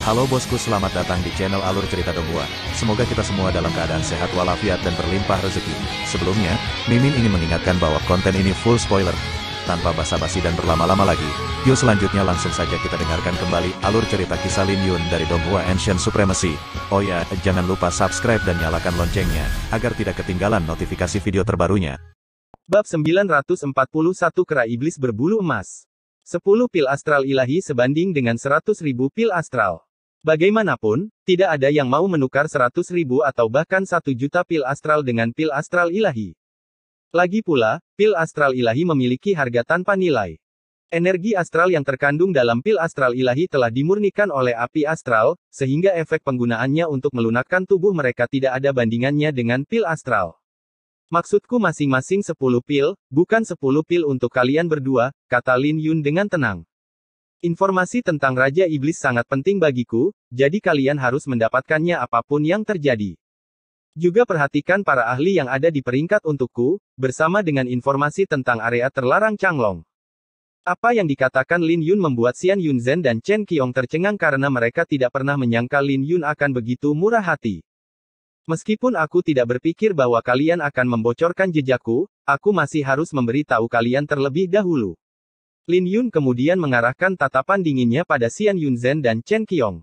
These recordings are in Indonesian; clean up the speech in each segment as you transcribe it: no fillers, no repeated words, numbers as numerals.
Halo bosku, selamat datang di channel Alur Cerita Donghua. Semoga kita semua dalam keadaan sehat walafiat dan berlimpah rezeki. Sebelumnya, Mimin ingin mengingatkan bahwa konten ini full spoiler. Tanpa basa-basi dan berlama-lama lagi, yuk selanjutnya langsung saja kita dengarkan kembali alur cerita kisah Lin Yun dari Donghua Ancient Supremacy. Oh ya, jangan lupa subscribe dan nyalakan loncengnya, agar tidak ketinggalan notifikasi video terbarunya. Bab 941 Kera Iblis Berbulu Emas. 10 pil astral ilahi sebanding dengan 100.000 pil astral. Bagaimanapun, tidak ada yang mau menukar 100.000 atau bahkan 1 juta pil astral dengan pil astral ilahi. Lagi pula, pil astral ilahi memiliki harga tanpa nilai. Energi astral yang terkandung dalam pil astral ilahi telah dimurnikan oleh api astral, sehingga efek penggunaannya untuk melunakkan tubuh mereka tidak ada bandingannya dengan pil astral. Maksudku masing-masing 10 pil, bukan 10 pil untuk kalian berdua, kata Lin Yun dengan tenang. Informasi tentang Raja Iblis sangat penting bagiku, jadi kalian harus mendapatkannya apapun yang terjadi. Juga perhatikan para ahli yang ada di peringkat untukku, bersama dengan informasi tentang area terlarang Changlong. Apa yang dikatakan Lin Yun membuat Xian Yunzhen dan Chen Qiong tercengang karena mereka tidak pernah menyangka Lin Yun akan begitu murah hati. Meskipun aku tidak berpikir bahwa kalian akan membocorkan jejakku, aku masih harus memberitahu kalian terlebih dahulu. Lin Yun kemudian mengarahkan tatapan dinginnya pada Xian Yunzhen dan Chen Qiong.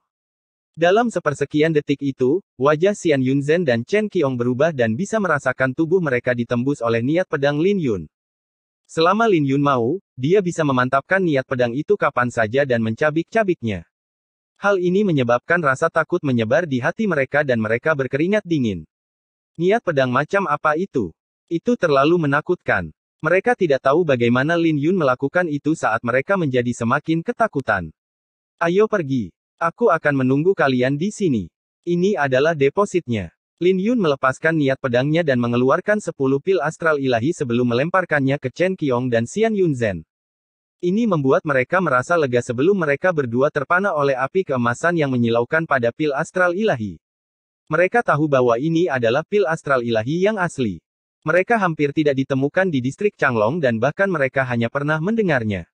Dalam sepersekian detik itu, wajah Xian Yunzhen dan Chen Qiong berubah dan bisa merasakan tubuh mereka ditembus oleh niat pedang Lin Yun. Selama Lin Yun mau, dia bisa memantapkan niat pedang itu kapan saja dan mencabik-cabiknya. Hal ini menyebabkan rasa takut menyebar di hati mereka dan mereka berkeringat dingin. Niat pedang macam apa itu? Itu terlalu menakutkan. Mereka tidak tahu bagaimana Lin Yun melakukan itu saat mereka menjadi semakin ketakutan. Ayo pergi. Aku akan menunggu kalian di sini. Ini adalah depositnya. Lin Yun melepaskan niat pedangnya dan mengeluarkan 10 pil astral ilahi sebelum melemparkannya ke Chen Qiong dan Xian Yunzhen. Ini membuat mereka merasa lega sebelum mereka berdua terpana oleh api keemasan yang menyilaukan pada pil astral ilahi. Mereka tahu bahwa ini adalah pil astral ilahi yang asli. Mereka hampir tidak ditemukan di distrik Changlong dan bahkan mereka hanya pernah mendengarnya.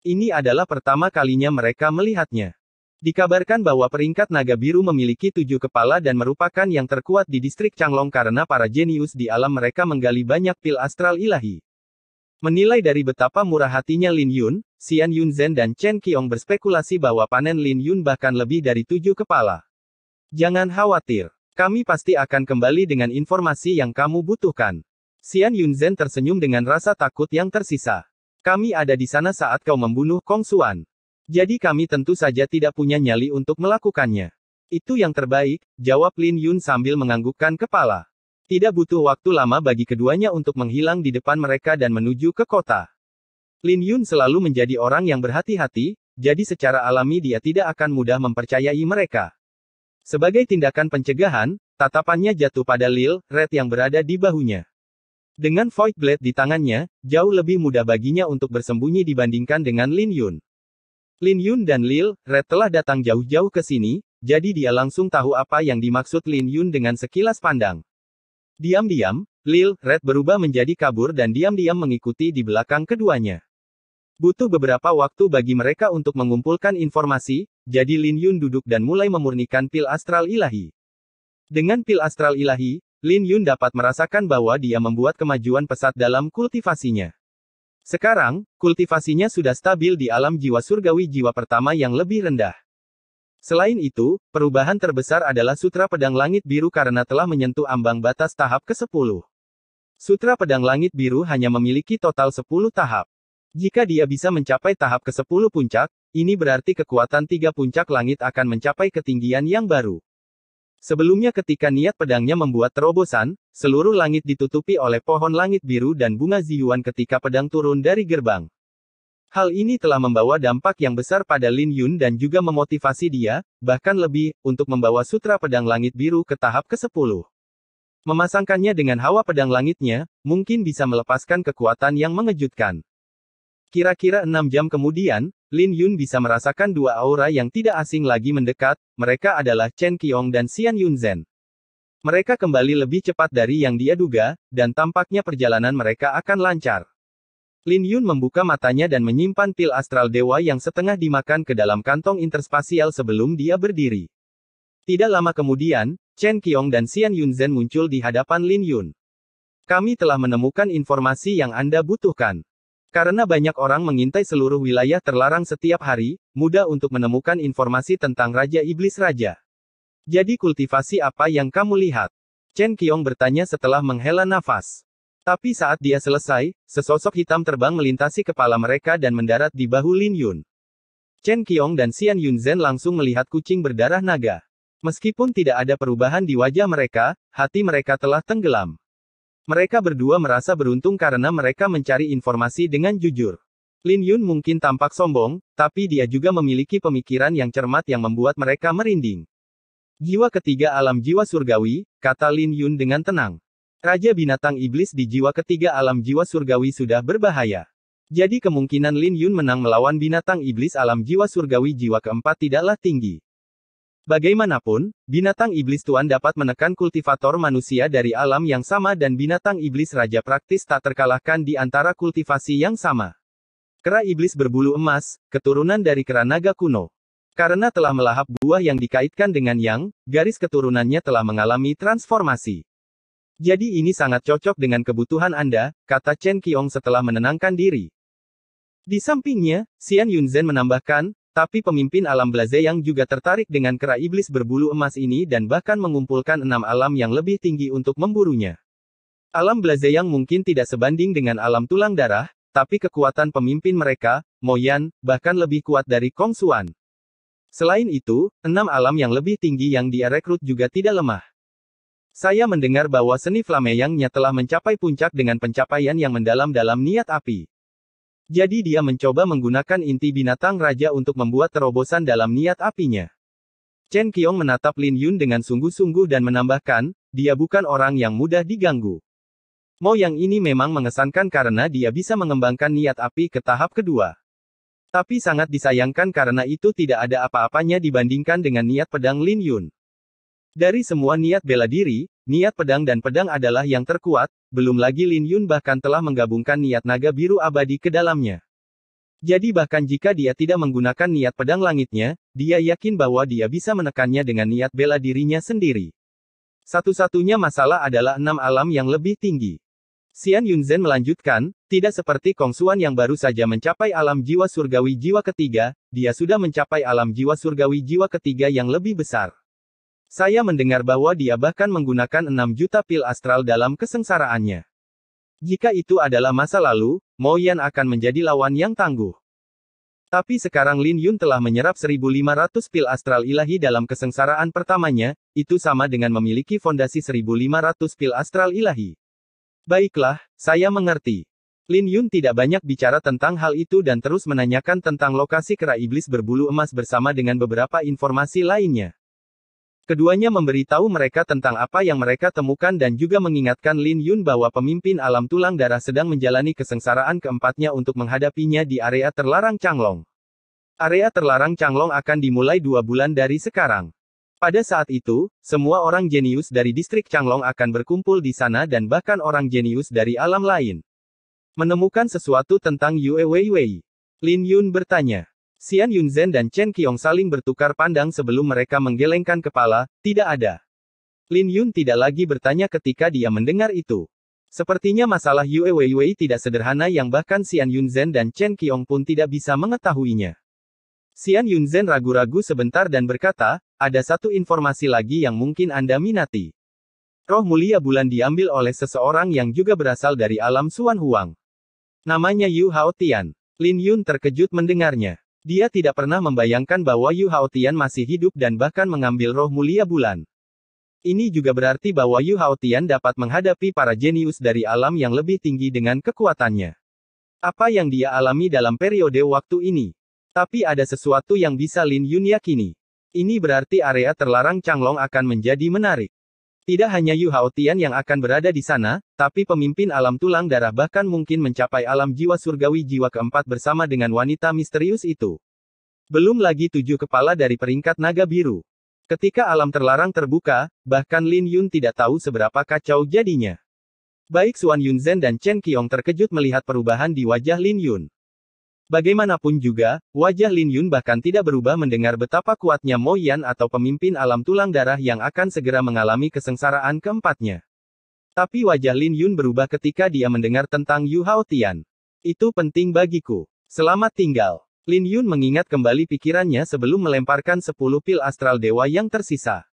Ini adalah pertama kalinya mereka melihatnya. Dikabarkan bahwa peringkat naga biru memiliki 7 kepala dan merupakan yang terkuat di distrik Changlong karena para jenius di alam mereka menggali banyak pil astral ilahi. Menilai dari betapa murah hatinya Lin Yun, Xian Yunzhen dan Chen Qiong berspekulasi bahwa panen Lin Yun bahkan lebih dari 7 kepala. Jangan khawatir, kami pasti akan kembali dengan informasi yang kamu butuhkan. Xian Yunzhen tersenyum dengan rasa takut yang tersisa. Kami ada di sana saat kau membunuh Kong Xuan. Jadi kami tentu saja tidak punya nyali untuk melakukannya. Itu yang terbaik, jawab Lin Yun sambil menganggukkan kepala. Tidak butuh waktu lama bagi keduanya untuk menghilang di depan mereka dan menuju ke kota. Lin Yun selalu menjadi orang yang berhati-hati, jadi secara alami dia tidak akan mudah mempercayai mereka. Sebagai tindakan pencegahan, tatapannya jatuh pada Lil Red yang berada di bahunya. Dengan Void Blade di tangannya, jauh lebih mudah baginya untuk bersembunyi dibandingkan dengan Lin Yun. Lin Yun dan Lil Red telah datang jauh-jauh ke sini, jadi dia langsung tahu apa yang dimaksud Lin Yun dengan sekilas pandang. Diam-diam, Lil Red berubah menjadi kabur dan diam-diam mengikuti di belakang keduanya. Butuh beberapa waktu bagi mereka untuk mengumpulkan informasi, jadi Lin Yun duduk dan mulai memurnikan pil astral ilahi. Dengan pil astral ilahi, Lin Yun dapat merasakan bahwa dia membuat kemajuan pesat dalam kultivasinya. Sekarang, kultivasinya sudah stabil di alam jiwa surgawi jiwa pertama yang lebih rendah. Selain itu, perubahan terbesar adalah Sutra Pedang Langit Biru karena telah menyentuh ambang batas tahap ke-10. Sutra Pedang Langit Biru hanya memiliki total 10 tahap. Jika dia bisa mencapai tahap ke-10 puncak, ini berarti kekuatan 3 puncak langit akan mencapai ketinggian yang baru. Sebelumnya ketika niat pedangnya membuat terobosan, seluruh langit ditutupi oleh pohon langit biru dan bunga ziyuan ketika pedang turun dari gerbang. Hal ini telah membawa dampak yang besar pada Lin Yun dan juga memotivasi dia, bahkan lebih, untuk membawa Sutra Pedang Langit Biru ke tahap ke-10. Memasangkannya dengan hawa pedang langitnya, mungkin bisa melepaskan kekuatan yang mengejutkan. Kira-kira 6 jam kemudian, Lin Yun bisa merasakan dua aura yang tidak asing lagi mendekat, mereka adalah Chen Qiong dan Xian Yunzhen. Mereka kembali lebih cepat dari yang dia duga, dan tampaknya perjalanan mereka akan lancar. Lin Yun membuka matanya dan menyimpan pil astral dewa yang setengah dimakan ke dalam kantong interspasial sebelum dia berdiri. Tidak lama kemudian, Chen Qiong dan Xian Yunzhen muncul di hadapan Lin Yun. Kami telah menemukan informasi yang Anda butuhkan. Karena banyak orang mengintai seluruh wilayah terlarang setiap hari, mudah untuk menemukan informasi tentang Raja Iblis Raja. Jadi kultivasi apa yang kamu lihat? Chen Qiong bertanya setelah menghela nafas. Tapi saat dia selesai, sesosok hitam terbang melintasi kepala mereka dan mendarat di bahu Lin Yun. Chen Qiong dan Xian Yunzhen langsung melihat kucing berdarah naga. Meskipun tidak ada perubahan di wajah mereka, hati mereka telah tenggelam. Mereka berdua merasa beruntung karena mereka mencari informasi dengan jujur. Lin Yun mungkin tampak sombong, tapi dia juga memiliki pemikiran yang cermat yang membuat mereka merinding. Jiwa ketiga alam jiwa surgawi, kata Lin Yun dengan tenang. Raja binatang iblis di jiwa ketiga alam jiwa surgawi sudah berbahaya. Jadi kemungkinan Lin Yun menang melawan binatang iblis alam jiwa surgawi jiwa keempat tidaklah tinggi. Bagaimanapun, binatang iblis tuan dapat menekan kultivator manusia dari alam yang sama dan binatang iblis raja praktis tak terkalahkan di antara kultivasi yang sama. Kera iblis berbulu emas, keturunan dari kera naga kuno. Karena telah melahap buah yang dikaitkan dengan yang, garis keturunannya telah mengalami transformasi. Jadi ini sangat cocok dengan kebutuhan Anda, kata Chen Qiong setelah menenangkan diri. Di sampingnya, Xian Yunzhen menambahkan, tapi pemimpin alam Blazeyang juga tertarik dengan kera iblis berbulu emas ini dan bahkan mengumpulkan 6 alam yang lebih tinggi untuk memburunya. Alam Blazeyang mungkin tidak sebanding dengan alam tulang darah, tapi kekuatan pemimpin mereka, Mo Yan, bahkan lebih kuat dari Kong Xuan. Selain itu, 6 alam yang lebih tinggi yang dia rekrut juga tidak lemah. Saya mendengar bahwa seni Flameyangnya telah mencapai puncak dengan pencapaian yang mendalam dalam niat api. Jadi dia mencoba menggunakan inti binatang raja untuk membuat terobosan dalam niat apinya. Chen Qiong menatap Lin Yun dengan sungguh-sungguh dan menambahkan, dia bukan orang yang mudah diganggu. Mo yang ini memang mengesankan karena dia bisa mengembangkan niat api ke tahap kedua. Tapi sangat disayangkan karena itu tidak ada apa-apanya dibandingkan dengan niat pedang Lin Yun. Dari semua niat bela diri, niat pedang dan pedang adalah yang terkuat, belum lagi Lin Yun bahkan telah menggabungkan niat naga biru abadi ke dalamnya. Jadi bahkan jika dia tidak menggunakan niat pedang langitnya, dia yakin bahwa dia bisa menekannya dengan niat bela dirinya sendiri. Satu-satunya masalah adalah 6 alam yang lebih tinggi. Xian Yunzhen melanjutkan, tidak seperti Kong Xuan yang baru saja mencapai alam jiwa surgawi jiwa ketiga, dia sudah mencapai alam jiwa surgawi jiwa ketiga yang lebih besar. Saya mendengar bahwa dia bahkan menggunakan 6 juta pil astral dalam kesengsaraannya. Jika itu adalah masa lalu, Mo Yan akan menjadi lawan yang tangguh. Tapi sekarang Lin Yun telah menyerap 1.500 pil astral ilahi dalam kesengsaraan pertamanya, itu sama dengan memiliki fondasi 1.500 pil astral ilahi. Baiklah, saya mengerti. Lin Yun tidak banyak bicara tentang hal itu dan terus menanyakan tentang lokasi kera iblis berbulu emas bersama dengan beberapa informasi lainnya. Keduanya memberitahu mereka tentang apa yang mereka temukan dan juga mengingatkan Lin Yun bahwa pemimpin alam tulang darah sedang menjalani kesengsaraan keempatnya untuk menghadapinya di area terlarang Changlong. Area terlarang Changlong akan dimulai 2 bulan dari sekarang. Pada saat itu, semua orang jenius dari distrik Changlong akan berkumpul di sana dan bahkan orang jenius dari alam lain. Menemukan sesuatu tentang Yue Weiwei? Lin Yun bertanya. Xian Yunzhen dan Chen Qiong saling bertukar pandang sebelum mereka menggelengkan kepala, tidak ada. Lin Yun tidak lagi bertanya ketika dia mendengar itu. Sepertinya masalah Yue Weiwei tidak sederhana yang bahkan Xian Yunzhen dan Chen Qiong pun tidak bisa mengetahuinya. Xian Yunzhen ragu-ragu sebentar dan berkata, ada satu informasi lagi yang mungkin Anda minati. Roh mulia bulan diambil oleh seseorang yang juga berasal dari alam Xuan Huang. Namanya Yu Haotian. Lin Yun terkejut mendengarnya. Dia tidak pernah membayangkan bahwa Yu Haotian masih hidup dan bahkan mengambil roh mulia bulan. Ini juga berarti bahwa Yu Haotian dapat menghadapi para jenius dari alam yang lebih tinggi dengan kekuatannya. Apa yang dia alami dalam periode waktu ini? Tapi ada sesuatu yang bisa Lin Yun yakini. Ini berarti area terlarang Changlong akan menjadi menarik. Tidak hanya Yu Haotian yang akan berada di sana, tapi pemimpin alam tulang darah bahkan mungkin mencapai alam jiwa surgawi jiwa keempat bersama dengan wanita misterius itu. Belum lagi 7 kepala dari peringkat naga biru. Ketika alam terlarang terbuka, bahkan Lin Yun tidak tahu seberapa kacau jadinya. Baik Xuan Yunzhen dan Chen Qiong terkejut melihat perubahan di wajah Lin Yun. Bagaimanapun juga, wajah Lin Yun bahkan tidak berubah mendengar betapa kuatnya Mo Yan atau pemimpin alam tulang darah yang akan segera mengalami kesengsaraan keempatnya. Tapi wajah Lin Yun berubah ketika dia mendengar tentang Yu Hao Tian. Itu penting bagiku. Selamat tinggal. Lin Yun mengingat kembali pikirannya sebelum melemparkan 10 pil astral dewa yang tersisa.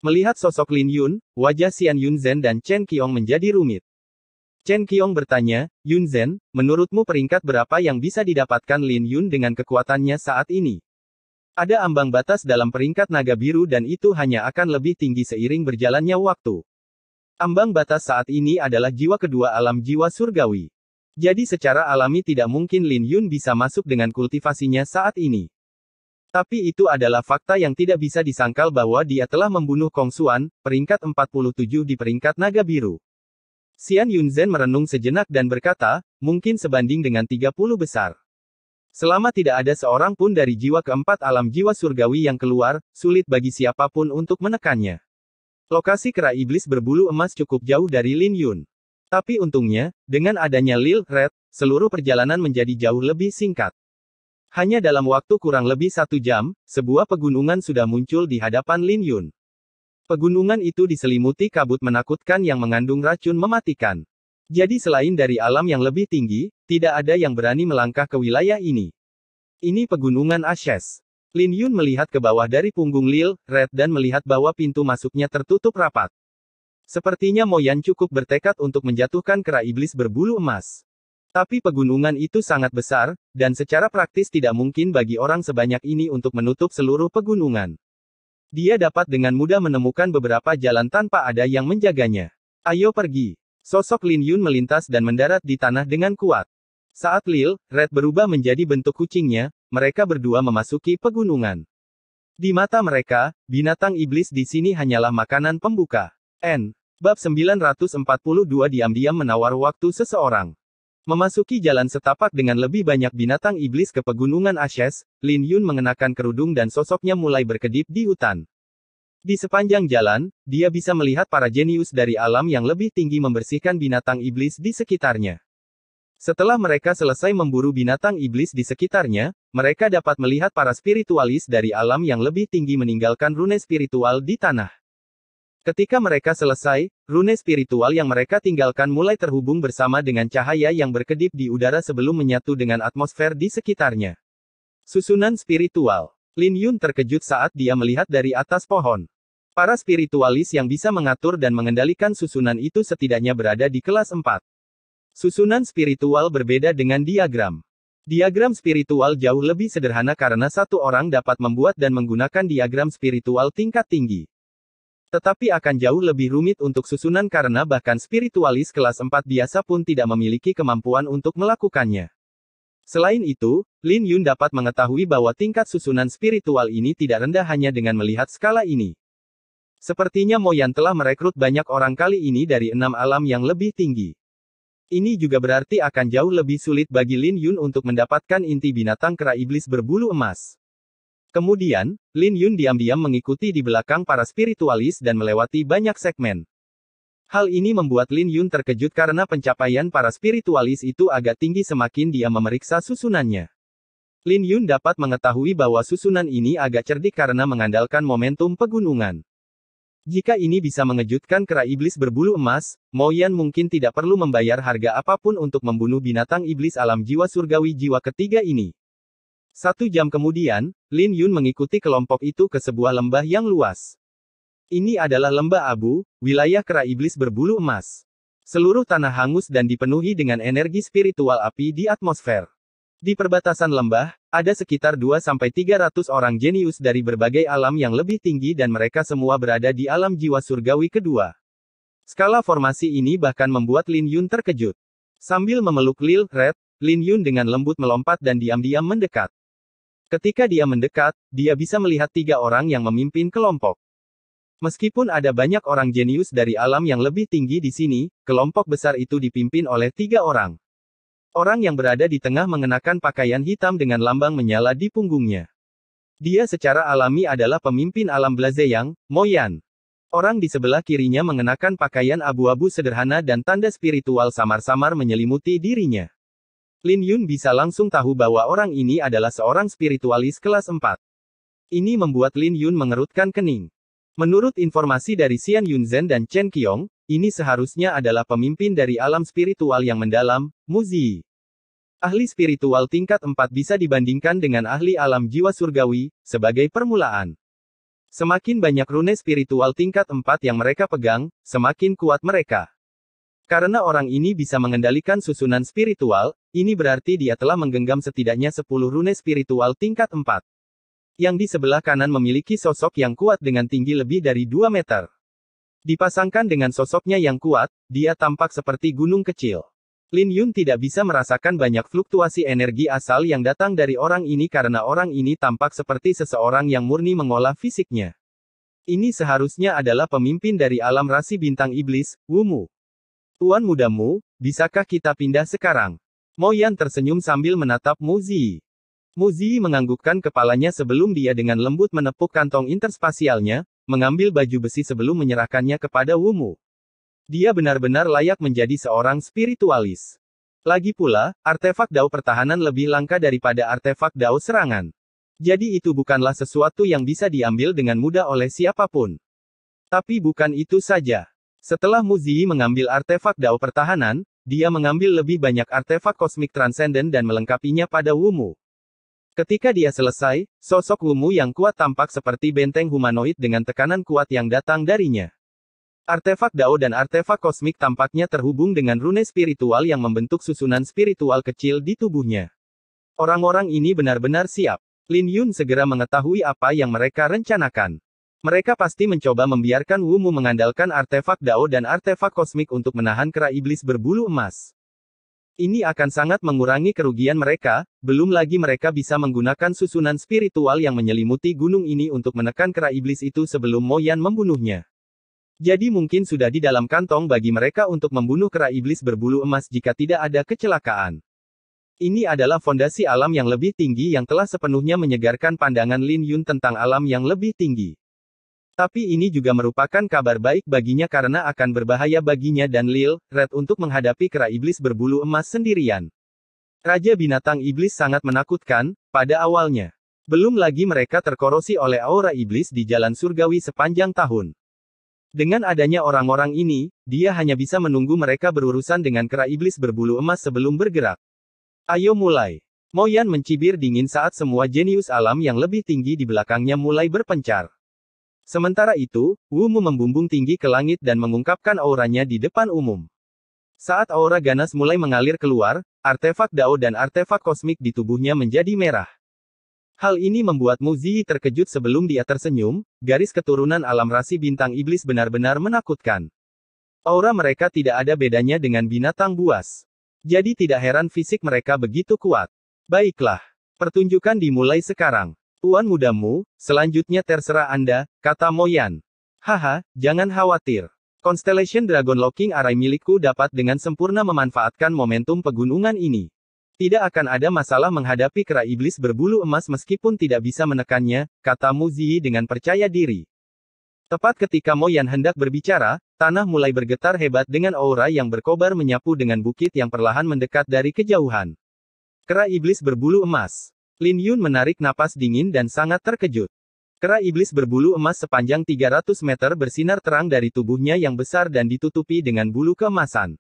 Melihat sosok Lin Yun, wajah Xian Yunzhen dan Chen Qiong menjadi rumit. Chen Qiong bertanya, Yunzhen, menurutmu peringkat berapa yang bisa didapatkan Lin Yun dengan kekuatannya saat ini? Ada ambang batas dalam peringkat naga biru dan itu hanya akan lebih tinggi seiring berjalannya waktu. Ambang batas saat ini adalah jiwa kedua alam jiwa surgawi. Jadi secara alami tidak mungkin Lin Yun bisa masuk dengan kultivasinya saat ini. Tapi itu adalah fakta yang tidak bisa disangkal bahwa dia telah membunuh Kong Xuan, peringkat 47 di peringkat naga biru. Xian Yunzhen merenung sejenak dan berkata, mungkin sebanding dengan 30 besar. Selama tidak ada seorang pun dari jiwa keempat alam jiwa surgawi yang keluar, sulit bagi siapapun untuk menekannya. Lokasi kera iblis berbulu emas cukup jauh dari Lin Yun. Tapi untungnya, dengan adanya Lil Red, seluruh perjalanan menjadi jauh lebih singkat. Hanya dalam waktu kurang lebih 1 jam, sebuah pegunungan sudah muncul di hadapan Lin Yun. Pegunungan itu diselimuti kabut menakutkan yang mengandung racun mematikan. Jadi selain dari alam yang lebih tinggi, tidak ada yang berani melangkah ke wilayah ini. Ini pegunungan Ashes. Lin Yun melihat ke bawah dari punggung Lil Red dan melihat bahwa pintu masuknya tertutup rapat. Sepertinya Mo Yan cukup bertekad untuk menjatuhkan kera iblis berbulu emas. Tapi pegunungan itu sangat besar, dan secara praktis tidak mungkin bagi orang sebanyak ini untuk menutup seluruh pegunungan. Dia dapat dengan mudah menemukan beberapa jalan tanpa ada yang menjaganya. Ayo pergi. Sosok Lin Yun melintas dan mendarat di tanah dengan kuat. Saat Lil Red berubah menjadi bentuk kucingnya, mereka berdua memasuki pegunungan. Di mata mereka, binatang iblis di sini hanyalah makanan pembuka. Bab 942 diam-diam menawar waktu seseorang. Memasuki jalan setapak dengan lebih banyak binatang iblis ke pegunungan Ashes, Lin Yun mengenakan kerudung dan sosoknya mulai berkedip di hutan. Di sepanjang jalan, dia bisa melihat para jenius dari alam yang lebih tinggi membersihkan binatang iblis di sekitarnya. Setelah mereka selesai memburu binatang iblis di sekitarnya, mereka dapat melihat para spiritualis dari alam yang lebih tinggi meninggalkan rune spiritual di tanah. Ketika mereka selesai, rune spiritual yang mereka tinggalkan mulai terhubung bersama dengan cahaya yang berkedip di udara sebelum menyatu dengan atmosfer di sekitarnya. Susunan spiritual. Lin Yun terkejut saat dia melihat dari atas pohon. Para spiritualis yang bisa mengatur dan mengendalikan susunan itu setidaknya berada di kelas 4. Susunan spiritual berbeda dengan diagram. Diagram spiritual jauh lebih sederhana karena satu orang dapat membuat dan menggunakan diagram spiritual tingkat tinggi. Tetapi akan jauh lebih rumit untuk susunan karena bahkan spiritualis kelas 4 biasa pun tidak memiliki kemampuan untuk melakukannya. Selain itu, Lin Yun dapat mengetahui bahwa tingkat susunan spiritual ini tidak rendah hanya dengan melihat skala ini. Sepertinya Mo Yan telah merekrut banyak orang kali ini dari 6 alam yang lebih tinggi. Ini juga berarti akan jauh lebih sulit bagi Lin Yun untuk mendapatkan inti binatang kera iblis berbulu emas. Kemudian, Lin Yun diam-diam mengikuti di belakang para spiritualis dan melewati banyak segmen. Hal ini membuat Lin Yun terkejut karena pencapaian para spiritualis itu agak tinggi semakin dia memeriksa susunannya. Lin Yun dapat mengetahui bahwa susunan ini agak cerdik karena mengandalkan momentum pegunungan. Jika ini bisa mengejutkan kera iblis berbulu emas, Mo Yan mungkin tidak perlu membayar harga apapun untuk membunuh binatang iblis alam jiwa surgawi jiwa ketiga ini. 1 jam kemudian, Lin Yun mengikuti kelompok itu ke sebuah lembah yang luas. Ini adalah lembah abu, wilayah kera iblis berbulu emas. Seluruh tanah hangus dan dipenuhi dengan energi spiritual api di atmosfer. Di perbatasan lembah, ada sekitar 2-300 orang jenius dari berbagai alam yang lebih tinggi dan mereka semua berada di alam jiwa surgawi kedua. Skala formasi ini bahkan membuat Lin Yun terkejut. Sambil memeluk Lil Red, Lin Yun dengan lembut melompat dan diam-diam mendekat. Ketika dia mendekat, dia bisa melihat 3 orang yang memimpin kelompok. Meskipun ada banyak orang jenius dari alam yang lebih tinggi di sini, kelompok besar itu dipimpin oleh 3 orang. Orang yang berada di tengah mengenakan pakaian hitam dengan lambang menyala di punggungnya. Dia secara alami adalah pemimpin alam Blazeyang, Mo Yan. Orang di sebelah kirinya mengenakan pakaian abu-abu sederhana dan tanda spiritual samar-samar menyelimuti dirinya. Lin Yun bisa langsung tahu bahwa orang ini adalah seorang spiritualis kelas 4. Ini membuat Lin Yun mengerutkan kening. Menurut informasi dari Xian Yunzhen dan Chen Qiong, ini seharusnya adalah pemimpin dari alam spiritual yang mendalam, Mu Ziyi. Ahli spiritual tingkat 4 bisa dibandingkan dengan ahli alam jiwa surgawi, sebagai permulaan. Semakin banyak rune spiritual tingkat 4 yang mereka pegang, semakin kuat mereka. Karena orang ini bisa mengendalikan susunan spiritual, ini berarti dia telah menggenggam setidaknya 10 rune spiritual tingkat 4. Yang di sebelah kanan memiliki sosok yang kuat dengan tinggi lebih dari 2 meter. Dipasangkan dengan sosoknya yang kuat, dia tampak seperti gunung kecil. Lin Yun tidak bisa merasakan banyak fluktuasi energi asal yang datang dari orang ini karena orang ini tampak seperti seseorang yang murni mengolah fisiknya. Ini seharusnya adalah pemimpin dari alam rasi bintang iblis, Wu Mu. Tuan mudamu, bisakah kita pindah sekarang? Mo Yan tersenyum sambil menatap Mu Ziyi. Mu Ziyi menganggukkan kepalanya sebelum dia dengan lembut menepuk kantong interspasialnya, mengambil baju besi sebelum menyerahkannya kepada Wu Mu. Dia benar-benar layak menjadi seorang spiritualis. Lagi pula, artefak dao pertahanan lebih langka daripada artefak dao serangan. Jadi itu bukanlah sesuatu yang bisa diambil dengan mudah oleh siapapun. Tapi bukan itu saja. Setelah Mu Ziyi mengambil artefak dao pertahanan, dia mengambil lebih banyak artefak kosmik transenden dan melengkapinya pada Wu Mu. Ketika dia selesai, sosok Wu Mu yang kuat tampak seperti benteng humanoid dengan tekanan kuat yang datang darinya. Artefak dao dan artefak kosmik tampaknya terhubung dengan rune spiritual yang membentuk susunan spiritual kecil di tubuhnya. Orang-orang ini benar-benar siap. Lin Yun segera mengetahui apa yang mereka rencanakan. Mereka pasti mencoba membiarkan Wu Mu mengandalkan artefak dao dan artefak kosmik untuk menahan kera iblis berbulu emas. Ini akan sangat mengurangi kerugian mereka, belum lagi mereka bisa menggunakan susunan spiritual yang menyelimuti gunung ini untuk menekan kera iblis itu sebelum Mo Yan membunuhnya. Jadi mungkin sudah di dalam kantong bagi mereka untuk membunuh kera iblis berbulu emas jika tidak ada kecelakaan. Ini adalah fondasi alam yang lebih tinggi yang telah sepenuhnya menyegarkan pandangan Lin Yun tentang alam yang lebih tinggi. Tapi ini juga merupakan kabar baik baginya karena akan berbahaya baginya dan Lil Red untuk menghadapi kera iblis berbulu emas sendirian. Raja binatang iblis sangat menakutkan, pada awalnya. Belum lagi mereka terkorosi oleh aura iblis di jalan surgawi sepanjang tahun. Dengan adanya orang-orang ini, dia hanya bisa menunggu mereka berurusan dengan kera iblis berbulu emas sebelum bergerak. Ayo mulai. Mo Yan mencibir dingin saat semua jenius alam yang lebih tinggi di belakangnya mulai berpencar. Sementara itu, Wu Mu membumbung tinggi ke langit dan mengungkapkan auranya di depan umum. Saat aura ganas mulai mengalir keluar, artefak dao dan artefak kosmik di tubuhnya menjadi merah. Hal ini membuat Mu Ziyi terkejut sebelum dia tersenyum, garis keturunan alam rasi bintang iblis benar-benar menakutkan. Aura mereka tidak ada bedanya dengan binatang buas. Jadi tidak heran fisik mereka begitu kuat. Baiklah. Pertunjukan dimulai sekarang. Tuan mudamu, selanjutnya terserah Anda, kata Mo Yan. Haha, jangan khawatir. Constellation Dragon Locking Array milikku dapat dengan sempurna memanfaatkan momentum pegunungan ini. Tidak akan ada masalah menghadapi kera iblis berbulu emas meskipun tidak bisa menekannya, kata Mu Ziyi dengan percaya diri. Tepat ketika Mo Yan hendak berbicara, tanah mulai bergetar hebat dengan aura yang berkobar menyapu dengan bukit yang perlahan mendekat dari kejauhan. Kera iblis berbulu emas. Lin Yun menarik napas dingin dan sangat terkejut. Kera iblis berbulu emas sepanjang 300 meter bersinar terang dari tubuhnya yang besar dan ditutupi dengan bulu keemasan.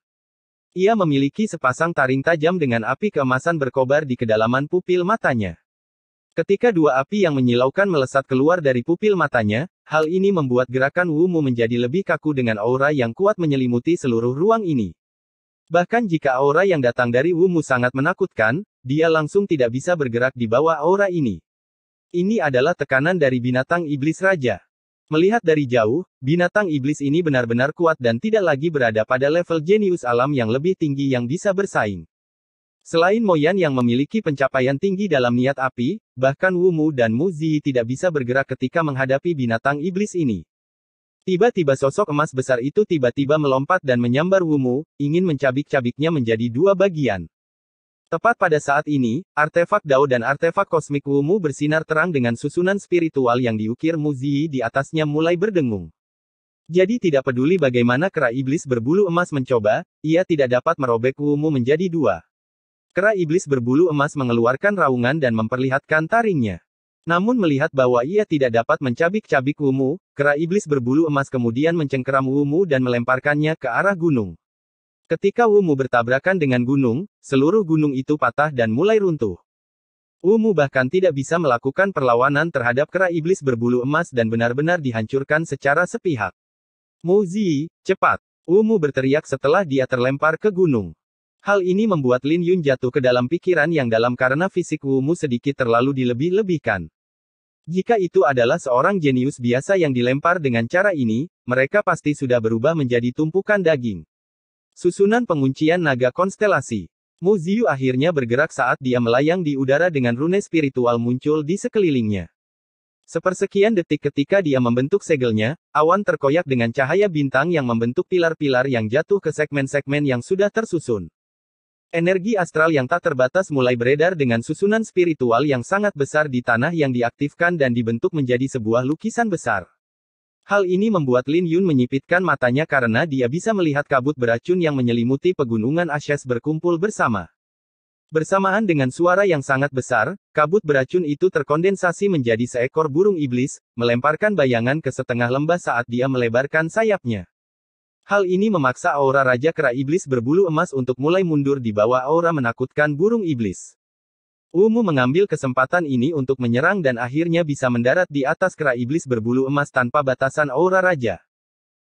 Ia memiliki sepasang taring tajam dengan api keemasan berkobar di kedalaman pupil matanya. Ketika dua api yang menyilaukan melesat keluar dari pupil matanya, hal ini membuat gerakan Wu Mu menjadi lebih kaku dengan aura yang kuat menyelimuti seluruh ruang ini. Bahkan jika aura yang datang dari Wu Mu sangat menakutkan, dia langsung tidak bisa bergerak di bawah aura ini. Ini adalah tekanan dari binatang iblis raja. Melihat dari jauh, binatang iblis ini benar-benar kuat dan tidak lagi berada pada level jenius alam yang lebih tinggi yang bisa bersaing. Selain Mo Yan yang memiliki pencapaian tinggi dalam niat api, bahkan Wu Mu dan Mu Ziyi tidak bisa bergerak ketika menghadapi binatang iblis ini. Tiba-tiba sosok emas besar itu tiba-tiba melompat dan menyambar Wu Mu, ingin mencabik-cabiknya menjadi dua bagian. Tepat pada saat ini, artefak dao dan artefak kosmik Wu Mu bersinar terang dengan susunan spiritual yang diukir Mu Ziyi di atasnya mulai berdengung. Jadi tidak peduli bagaimana kera iblis berbulu emas mencoba, ia tidak dapat merobek Wumu menjadi dua. Kera iblis berbulu emas mengeluarkan raungan dan memperlihatkan taringnya. Namun melihat bahwa ia tidak dapat mencabik-cabik Wumu, kera iblis berbulu emas kemudian mencengkeram Wumu dan melemparkannya ke arah gunung. Ketika Wumu bertabrakan dengan gunung, seluruh gunung itu patah dan mulai runtuh. Wumu bahkan tidak bisa melakukan perlawanan terhadap kera iblis berbulu emas dan benar-benar dihancurkan secara sepihak. Mu Ziyi, cepat! Wumu berteriak setelah dia terlempar ke gunung. Hal ini membuat Lin Yun jatuh ke dalam pikiran yang dalam karena fisik Wumu sedikit terlalu dilebih-lebihkan. Jika itu adalah seorang jenius biasa yang dilempar dengan cara ini, mereka pasti sudah berubah menjadi tumpukan daging. Susunan penguncian naga konstelasi. Mu Ziyu akhirnya bergerak saat dia melayang di udara dengan rune spiritual muncul di sekelilingnya. Sepersekian detik ketika dia membentuk segelnya, awan terkoyak dengan cahaya bintang yang membentuk pilar-pilar yang jatuh ke segmen-segmen yang sudah tersusun. Energi astral yang tak terbatas mulai beredar dengan susunan spiritual yang sangat besar di tanah yang diaktifkan dan dibentuk menjadi sebuah lukisan besar. Hal ini membuat Lin Yun menyipitkan matanya karena dia bisa melihat kabut beracun yang menyelimuti pegunungan Ashes berkumpul bersama. Bersamaan dengan suara yang sangat besar, kabut beracun itu terkondensasi menjadi seekor burung iblis, melemparkan bayangan ke setengah lembah saat dia melebarkan sayapnya. Hal ini memaksa aura Raja Kera Iblis berbulu emas untuk mulai mundur di bawah aura menakutkan burung iblis. Wumu mengambil kesempatan ini untuk menyerang dan akhirnya bisa mendarat di atas kera iblis berbulu emas tanpa batasan aura Raja.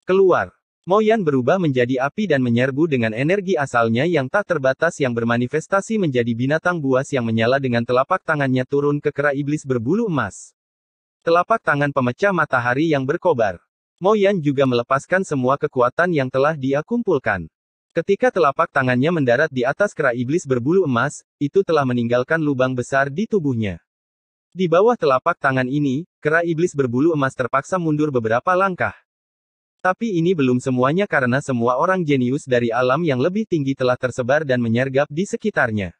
Keluar! Mo Yan berubah menjadi api dan menyerbu dengan energi asalnya yang tak terbatas yang bermanifestasi menjadi binatang buas yang menyala dengan telapak tangannya turun ke kera iblis berbulu emas. Telapak tangan pemecah matahari yang berkobar. Mo Yan juga melepaskan semua kekuatan yang telah dia kumpulkan. Ketika telapak tangannya mendarat di atas kera iblis berbulu emas, itu telah meninggalkan lubang besar di tubuhnya. Di bawah telapak tangan ini, kera iblis berbulu emas terpaksa mundur beberapa langkah. Tapi ini belum semuanya karena semua orang jenius dari alam yang lebih tinggi telah tersebar dan menyergap di sekitarnya.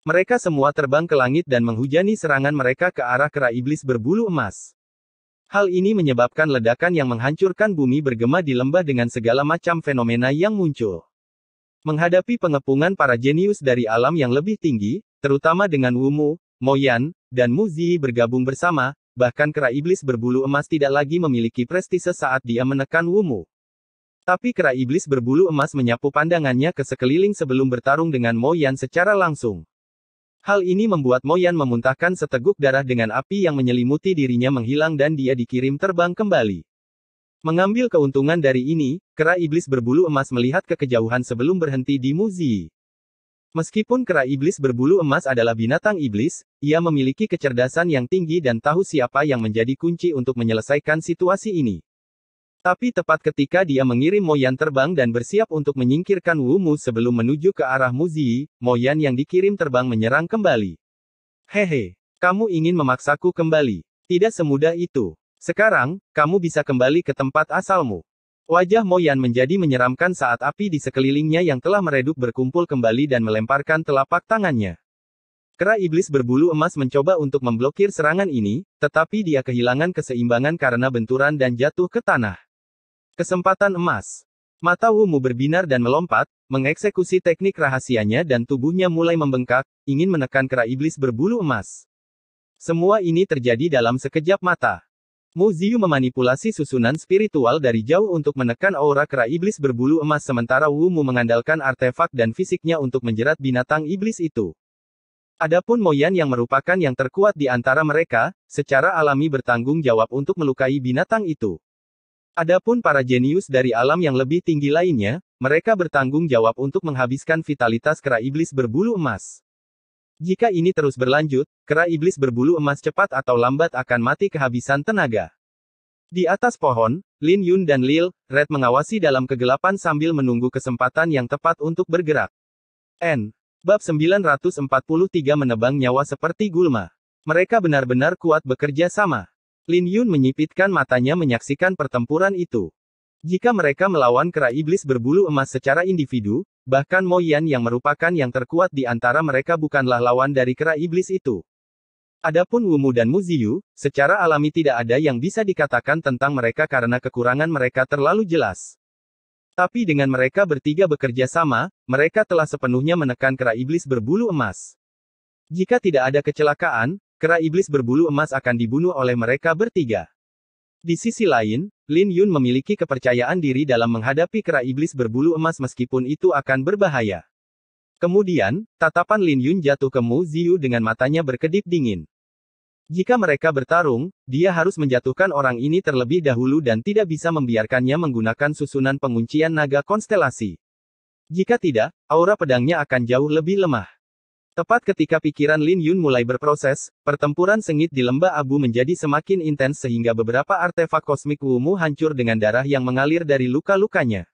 Mereka semua terbang ke langit dan menghujani serangan mereka ke arah kera iblis berbulu emas. Hal ini menyebabkan ledakan yang menghancurkan bumi bergema di lembah dengan segala macam fenomena yang muncul. Menghadapi pengepungan para jenius dari alam yang lebih tinggi, terutama dengan Wumu, Mo Yan, dan Mu Ziyi bergabung bersama, bahkan kera iblis berbulu emas tidak lagi memiliki prestise saat dia menekan Wumu. Tapi kera iblis berbulu emas menyapu pandangannya ke sekeliling sebelum bertarung dengan Mo Yan secara langsung. Hal ini membuat Mo Yan memuntahkan seteguk darah dengan api yang menyelimuti dirinya menghilang dan dia dikirim terbang kembali. Mengambil keuntungan dari ini, kera iblis berbulu emas melihat ke kejauhan sebelum berhenti di Mu Ziyi. Meskipun kera iblis berbulu emas adalah binatang iblis, ia memiliki kecerdasan yang tinggi dan tahu siapa yang menjadi kunci untuk menyelesaikan situasi ini. Tapi tepat ketika dia mengirim Mo Yan terbang dan bersiap untuk menyingkirkan Wumu sebelum menuju ke arah Mu Ziyi, Mo Yan yang dikirim terbang menyerang kembali. Hehe, kamu ingin memaksaku kembali. Tidak semudah itu. Sekarang, kamu bisa kembali ke tempat asalmu. Wajah Mo Yan menjadi menyeramkan saat api di sekelilingnya yang telah meredup berkumpul kembali dan melemparkan telapak tangannya. Kera iblis berbulu emas mencoba untuk memblokir serangan ini, tetapi dia kehilangan keseimbangan karena benturan dan jatuh ke tanah. Kesempatan emas. Mata Wumu berbinar dan melompat, mengeksekusi teknik rahasianya dan tubuhnya mulai membengkak, ingin menekan kera iblis berbulu emas. Semua ini terjadi dalam sekejap mata. Mu Ziyu memanipulasi susunan spiritual dari jauh untuk menekan aura kera iblis berbulu emas sementara Wumu mengandalkan artefak dan fisiknya untuk menjerat binatang iblis itu. Adapun Mo Yan yang merupakan yang terkuat di antara mereka, secara alami bertanggung jawab untuk melukai binatang itu. Adapun para jenius dari alam yang lebih tinggi lainnya, mereka bertanggung jawab untuk menghabiskan vitalitas kera iblis berbulu emas. Jika ini terus berlanjut, kera iblis berbulu emas cepat atau lambat akan mati kehabisan tenaga. Di atas pohon, Lin Yun dan Lil Red mengawasi dalam kegelapan sambil menunggu kesempatan yang tepat untuk bergerak. Bab 943 menebang nyawa seperti gulma. Mereka benar-benar kuat bekerja sama. Lin Yun menyipitkan matanya menyaksikan pertempuran itu. Jika mereka melawan kera iblis berbulu emas secara individu, bahkan Mo Yan yang merupakan yang terkuat di antara mereka bukanlah lawan dari kera iblis itu. Adapun Wumu dan Muziyu, secara alami tidak ada yang bisa dikatakan tentang mereka karena kekurangan mereka terlalu jelas. Tapi dengan mereka bertiga bekerja sama, mereka telah sepenuhnya menekan kera iblis berbulu emas. Jika tidak ada kecelakaan, kera iblis berbulu emas akan dibunuh oleh mereka bertiga. Di sisi lain, Lin Yun memiliki kepercayaan diri dalam menghadapi kera iblis berbulu emas meskipun itu akan berbahaya. Kemudian, tatapan Lin Yun jatuh ke Mu Ziyu dengan matanya berkedip dingin. Jika mereka bertarung, dia harus menjatuhkan orang ini terlebih dahulu dan tidak bisa membiarkannya menggunakan susunan penguncian naga konstelasi. Jika tidak, aura pedangnya akan jauh lebih lemah. Tepat ketika pikiran Lin Yun mulai berproses, pertempuran sengit di lembah abu menjadi semakin intens sehingga beberapa artefak kosmik Wumu hancur dengan darah yang mengalir dari luka-lukanya.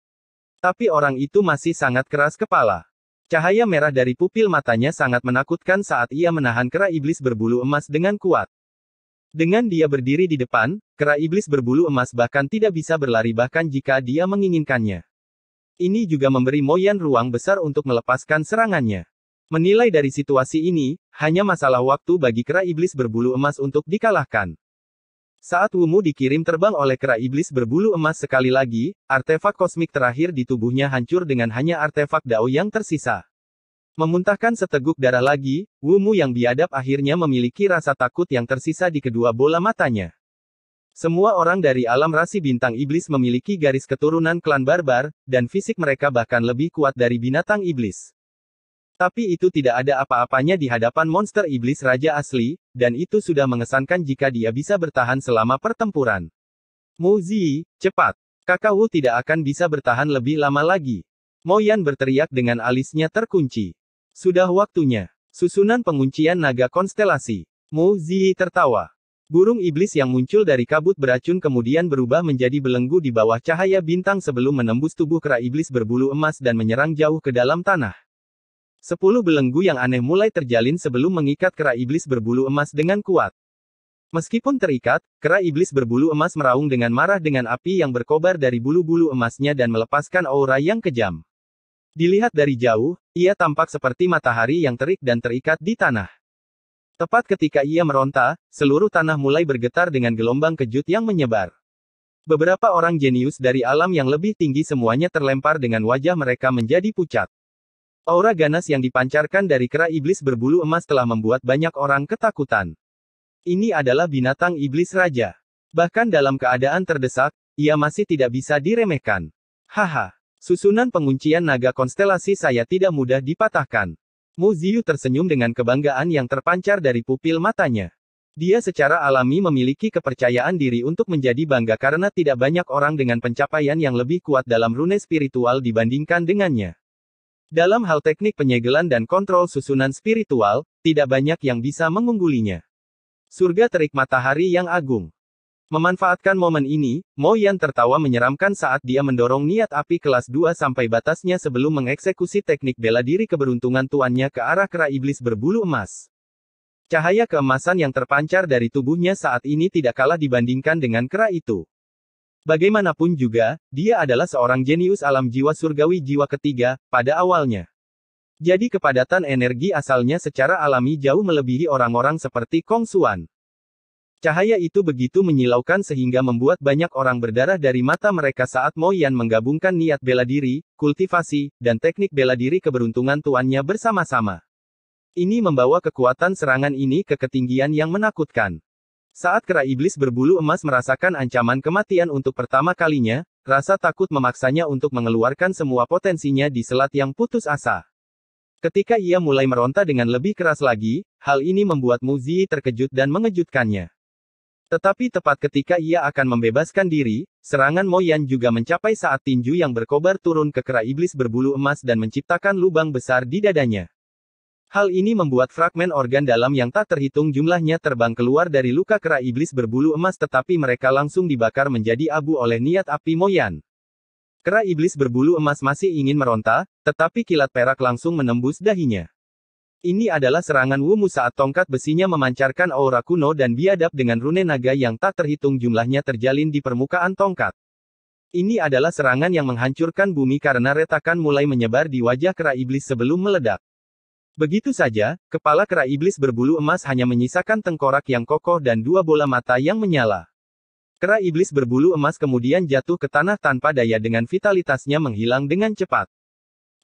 Tapi orang itu masih sangat keras kepala. Cahaya merah dari pupil matanya sangat menakutkan saat ia menahan kera iblis berbulu emas dengan kuat. Dengan dia berdiri di depan, kera iblis berbulu emas bahkan tidak bisa berlari bahkan jika dia menginginkannya. Ini juga memberi Mo Yan ruang besar untuk melepaskan serangannya. Menilai dari situasi ini, hanya masalah waktu bagi kera iblis berbulu emas untuk dikalahkan. Saat Wumu dikirim terbang oleh kera iblis berbulu emas sekali lagi, artefak kosmik terakhir di tubuhnya hancur dengan hanya artefak Dao yang tersisa. Memuntahkan seteguk darah lagi, Wumu yang biadab akhirnya memiliki rasa takut yang tersisa di kedua bola matanya. Semua orang dari alam rasi bintang iblis memiliki garis keturunan klan barbar, dan fisik mereka bahkan lebih kuat dari binatang iblis. Tapi itu tidak ada apa-apanya di hadapan monster iblis raja asli, dan itu sudah mengesankan jika dia bisa bertahan selama pertempuran. Mu Ziyi, cepat! Kakak Wu tidak akan bisa bertahan lebih lama lagi. Mo Yan berteriak dengan alisnya terkunci. Sudah waktunya. Susunan penguncian naga konstelasi. Mu Ziyi tertawa. Burung iblis yang muncul dari kabut beracun kemudian berubah menjadi belenggu di bawah cahaya bintang sebelum menembus tubuh kera iblis berbulu emas dan menyerang jauh ke dalam tanah. 10 belenggu yang aneh mulai terjalin sebelum mengikat kera iblis berbulu emas dengan kuat. Meskipun terikat, kera iblis berbulu emas meraung dengan marah dengan api yang berkobar dari bulu-bulu emasnya dan melepaskan aura yang kejam. Dilihat dari jauh, ia tampak seperti matahari yang terik dan terikat di tanah. Tepat ketika ia meronta, seluruh tanah mulai bergetar dengan gelombang kejut yang menyebar. Beberapa orang jenius dari alam yang lebih tinggi semuanya terlempar dengan wajah mereka menjadi pucat. Aura ganas yang dipancarkan dari kera iblis berbulu emas telah membuat banyak orang ketakutan. Ini adalah binatang iblis raja. Bahkan dalam keadaan terdesak, ia masih tidak bisa diremehkan. Haha, susunan penguncian naga konstelasi saya tidak mudah dipatahkan. Mu Ziyu tersenyum dengan kebanggaan yang terpancar dari pupil matanya. Dia secara alami memiliki kepercayaan diri untuk menjadi bangga karena tidak banyak orang dengan pencapaian yang lebih kuat dalam rune spiritual dibandingkan dengannya. Dalam hal teknik penyegelan dan kontrol susunan spiritual, tidak banyak yang bisa mengunggulinya. Surga terik matahari yang agung. Memanfaatkan momen ini, Mo Yan tertawa menyeramkan saat dia mendorong niat api kelas 2 sampai batasnya sebelum mengeksekusi teknik bela diri keberuntungan tuannya ke arah kera iblis berbulu emas. Cahaya keemasan yang terpancar dari tubuhnya saat ini tidak kalah dibandingkan dengan kera itu. Bagaimanapun juga, dia adalah seorang jenius alam jiwa surgawi jiwa ketiga, pada awalnya. Jadi kepadatan energi asalnya secara alami jauh melebihi orang-orang seperti Kong Xuan. Cahaya itu begitu menyilaukan sehingga membuat banyak orang berdarah dari mata mereka saat Mo Yan menggabungkan niat bela diri, kultivasi, dan teknik bela diri keberuntungan tuannya bersama-sama. Ini membawa kekuatan serangan ini ke ketinggian yang menakutkan. Saat kera iblis berbulu emas merasakan ancaman kematian untuk pertama kalinya, rasa takut memaksanya untuk mengeluarkan semua potensinya di selat yang putus asa. Ketika ia mulai meronta dengan lebih keras lagi, hal ini membuat Mu Ziyi terkejut dan mengejutkannya. Tetapi tepat ketika ia akan membebaskan diri, serangan Mo Yan juga mencapai saat tinju yang berkobar turun ke kera iblis berbulu emas dan menciptakan lubang besar di dadanya. Hal ini membuat fragmen organ dalam yang tak terhitung jumlahnya terbang keluar dari luka kera iblis berbulu emas tetapi mereka langsung dibakar menjadi abu oleh niat api Mo Yan. Kera iblis berbulu emas masih ingin meronta, tetapi kilat perak langsung menembus dahinya. Ini adalah serangan Wumu saat tongkat besinya memancarkan aura kuno dan biadab dengan rune naga yang tak terhitung jumlahnya terjalin di permukaan tongkat. Ini adalah serangan yang menghancurkan bumi karena retakan mulai menyebar di wajah kera iblis sebelum meledak. Begitu saja, kepala kera iblis berbulu emas hanya menyisakan tengkorak yang kokoh dan dua bola mata yang menyala. Kera iblis berbulu emas kemudian jatuh ke tanah tanpa daya dengan vitalitasnya menghilang dengan cepat.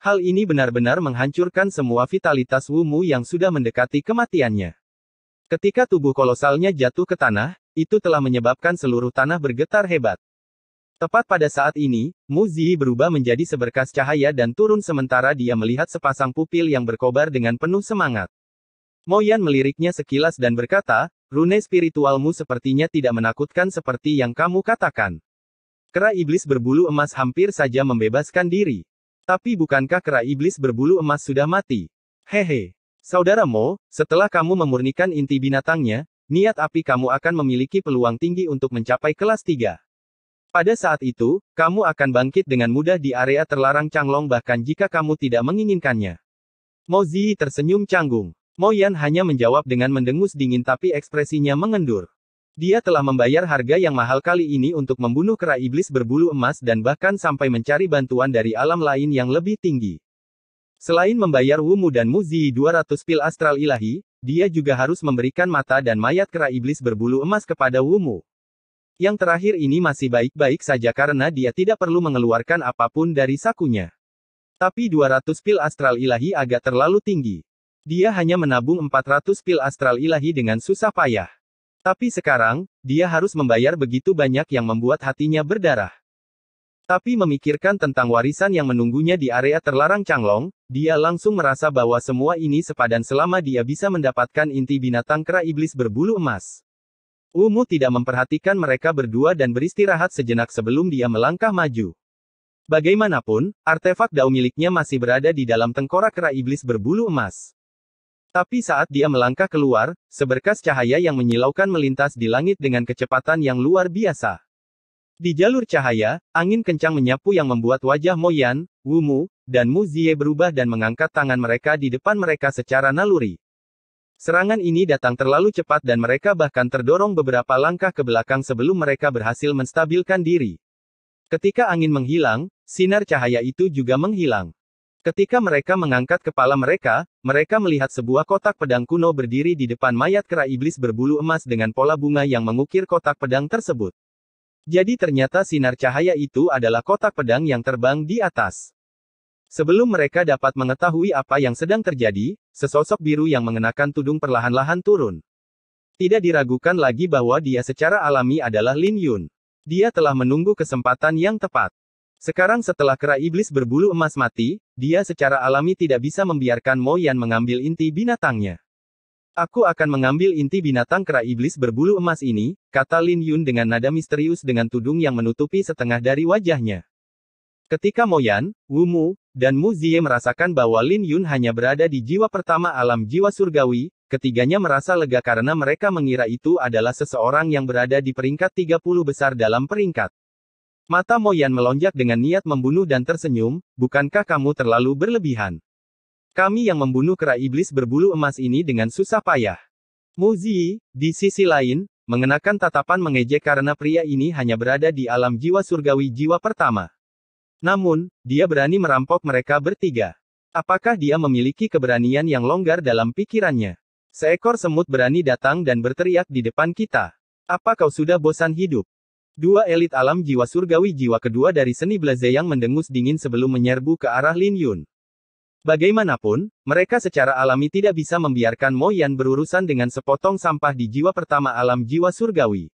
Hal ini benar-benar menghancurkan semua vitalitas Wu Mu yang sudah mendekati kematiannya. Ketika tubuh kolosalnya jatuh ke tanah, itu telah menyebabkan seluruh tanah bergetar hebat. Tepat pada saat ini, Mu Ziyi berubah menjadi seberkas cahaya dan turun sementara dia melihat sepasang pupil yang berkobar dengan penuh semangat. Mo Yan meliriknya sekilas dan berkata, "Rune spiritualmu sepertinya tidak menakutkan seperti yang kamu katakan." Kera iblis berbulu emas hampir saja membebaskan diri. Tapi bukankah kera iblis berbulu emas sudah mati? Hehe. Saudara Mo, setelah kamu memurnikan inti binatangnya, niat api kamu akan memiliki peluang tinggi untuk mencapai kelas 3. Pada saat itu, kamu akan bangkit dengan mudah di area terlarang Changlong bahkan jika kamu tidak menginginkannya. Mo Ziyi tersenyum canggung. Mo Yan hanya menjawab dengan mendengus dingin tapi ekspresinya mengendur. Dia telah membayar harga yang mahal kali ini untuk membunuh kera iblis berbulu emas dan bahkan sampai mencari bantuan dari alam lain yang lebih tinggi. Selain membayar Wu Mu dan Mu Ziyi 200 pil astral ilahi, dia juga harus memberikan mata dan mayat kera iblis berbulu emas kepada Wu Mu. Yang terakhir ini masih baik-baik saja karena dia tidak perlu mengeluarkan apapun dari sakunya. Tapi 200 pil astral ilahi agak terlalu tinggi. Dia hanya menabung 400 pil astral ilahi dengan susah payah. Tapi sekarang, dia harus membayar begitu banyak yang membuat hatinya berdarah. Tapi memikirkan tentang warisan yang menunggunya di area terlarang Changlong, dia langsung merasa bahwa semua ini sepadan selama dia bisa mendapatkan inti binatang kera iblis berbulu emas. Wu Mu tidak memperhatikan mereka berdua dan beristirahat sejenak sebelum dia melangkah maju. Bagaimanapun, artefak dao miliknya masih berada di dalam tengkorak kera iblis berbulu emas. Tapi saat dia melangkah keluar, seberkas cahaya yang menyilaukan melintas di langit dengan kecepatan yang luar biasa. Di jalur cahaya, angin kencang menyapu yang membuat wajah Mo Yan, Wu Mu, dan Mu Ziyi berubah dan mengangkat tangan mereka di depan mereka secara naluri. Serangan ini datang terlalu cepat dan mereka bahkan terdorong beberapa langkah ke belakang sebelum mereka berhasil menstabilkan diri. Ketika angin menghilang, sinar cahaya itu juga menghilang. Ketika mereka mengangkat kepala mereka, mereka melihat sebuah kotak pedang kuno berdiri di depan mayat kera iblis berbulu emas dengan pola bunga yang mengukir kotak pedang tersebut. Jadi ternyata sinar cahaya itu adalah kotak pedang yang terbang di atas. Sebelum mereka dapat mengetahui apa yang sedang terjadi, sesosok biru yang mengenakan tudung perlahan-lahan turun. Tidak diragukan lagi bahwa dia secara alami adalah Lin Yun. Dia telah menunggu kesempatan yang tepat. Sekarang setelah kera iblis berbulu emas mati, dia secara alami tidak bisa membiarkan Mo Yan mengambil inti binatangnya. Aku akan mengambil inti binatang kera iblis berbulu emas ini, kata Lin Yun dengan nada misterius dengan tudung yang menutupi setengah dari wajahnya. Ketika Mo Yan, Wu Mu, dan Mu Ziyi merasakan bahwa Lin Yun hanya berada di jiwa pertama alam jiwa surgawi, ketiganya merasa lega karena mereka mengira itu adalah seseorang yang berada di peringkat 30 besar dalam peringkat. Mata Mo Yan melonjak dengan niat membunuh dan tersenyum, bukankah kamu terlalu berlebihan? Kami yang membunuh kera iblis berbulu emas ini dengan susah payah. Mu Ziyi, di sisi lain, mengenakan tatapan mengejek karena pria ini hanya berada di alam jiwa surgawi jiwa pertama. Namun, dia berani merampok mereka bertiga. Apakah dia memiliki keberanian yang longgar dalam pikirannya? Seekor semut berani datang dan berteriak di depan kita. Apa kau sudah bosan hidup? Dua elit alam jiwa surgawi jiwa kedua dari seni Blaze yang mendengus dingin sebelum menyerbu ke arah Lin Yun. Bagaimanapun, mereka secara alami tidak bisa membiarkan Mo Yan berurusan dengan sepotong sampah di jiwa pertama alam jiwa surgawi.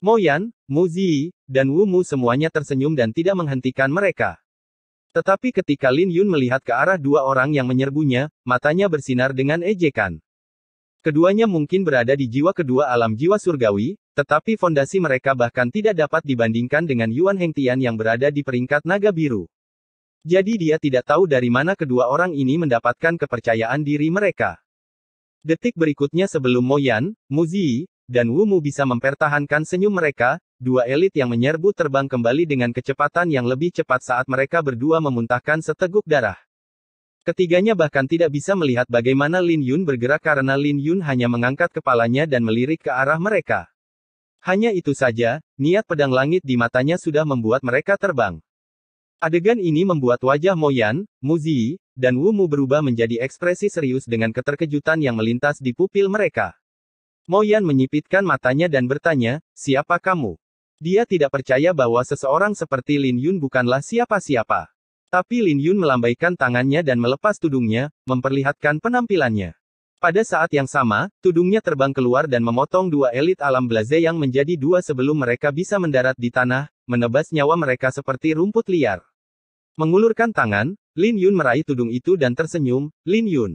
Mo Yan, Mu Ziyi, dan Wu Mu semuanya tersenyum dan tidak menghentikan mereka. Tetapi ketika Lin Yun melihat ke arah dua orang yang menyerbunya, matanya bersinar dengan ejekan. Keduanya mungkin berada di jiwa kedua alam jiwa surgawi, tetapi fondasi mereka bahkan tidak dapat dibandingkan dengan Yuan Hengtian yang berada di peringkat naga biru. Jadi dia tidak tahu dari mana kedua orang ini mendapatkan kepercayaan diri mereka. Detik berikutnya sebelum Mo Yan, Mu Ziyi, dan Wu Mu bisa mempertahankan senyum mereka, dua elit yang menyerbu terbang kembali dengan kecepatan yang lebih cepat saat mereka berdua memuntahkan seteguk darah. Ketiganya bahkan tidak bisa melihat bagaimana Lin Yun bergerak karena Lin Yun hanya mengangkat kepalanya dan melirik ke arah mereka. Hanya itu saja, niat pedang langit di matanya sudah membuat mereka terbang. Adegan ini membuat wajah Mo Yan, Mu Ziyi, dan Wu Mu berubah menjadi ekspresi serius dengan keterkejutan yang melintas di pupil mereka. Mo Yan menyipitkan matanya dan bertanya, siapa kamu? Dia tidak percaya bahwa seseorang seperti Lin Yun bukanlah siapa-siapa. Tapi Lin Yun melambaikan tangannya dan melepas tudungnya, memperlihatkan penampilannya. Pada saat yang sama, tudungnya terbang keluar dan memotong dua elit alam blaze yang menjadi dua sebelum mereka bisa mendarat di tanah, menebas nyawa mereka seperti rumput liar. Mengulurkan tangan, Lin Yun meraih tudung itu dan tersenyum, Lin Yun.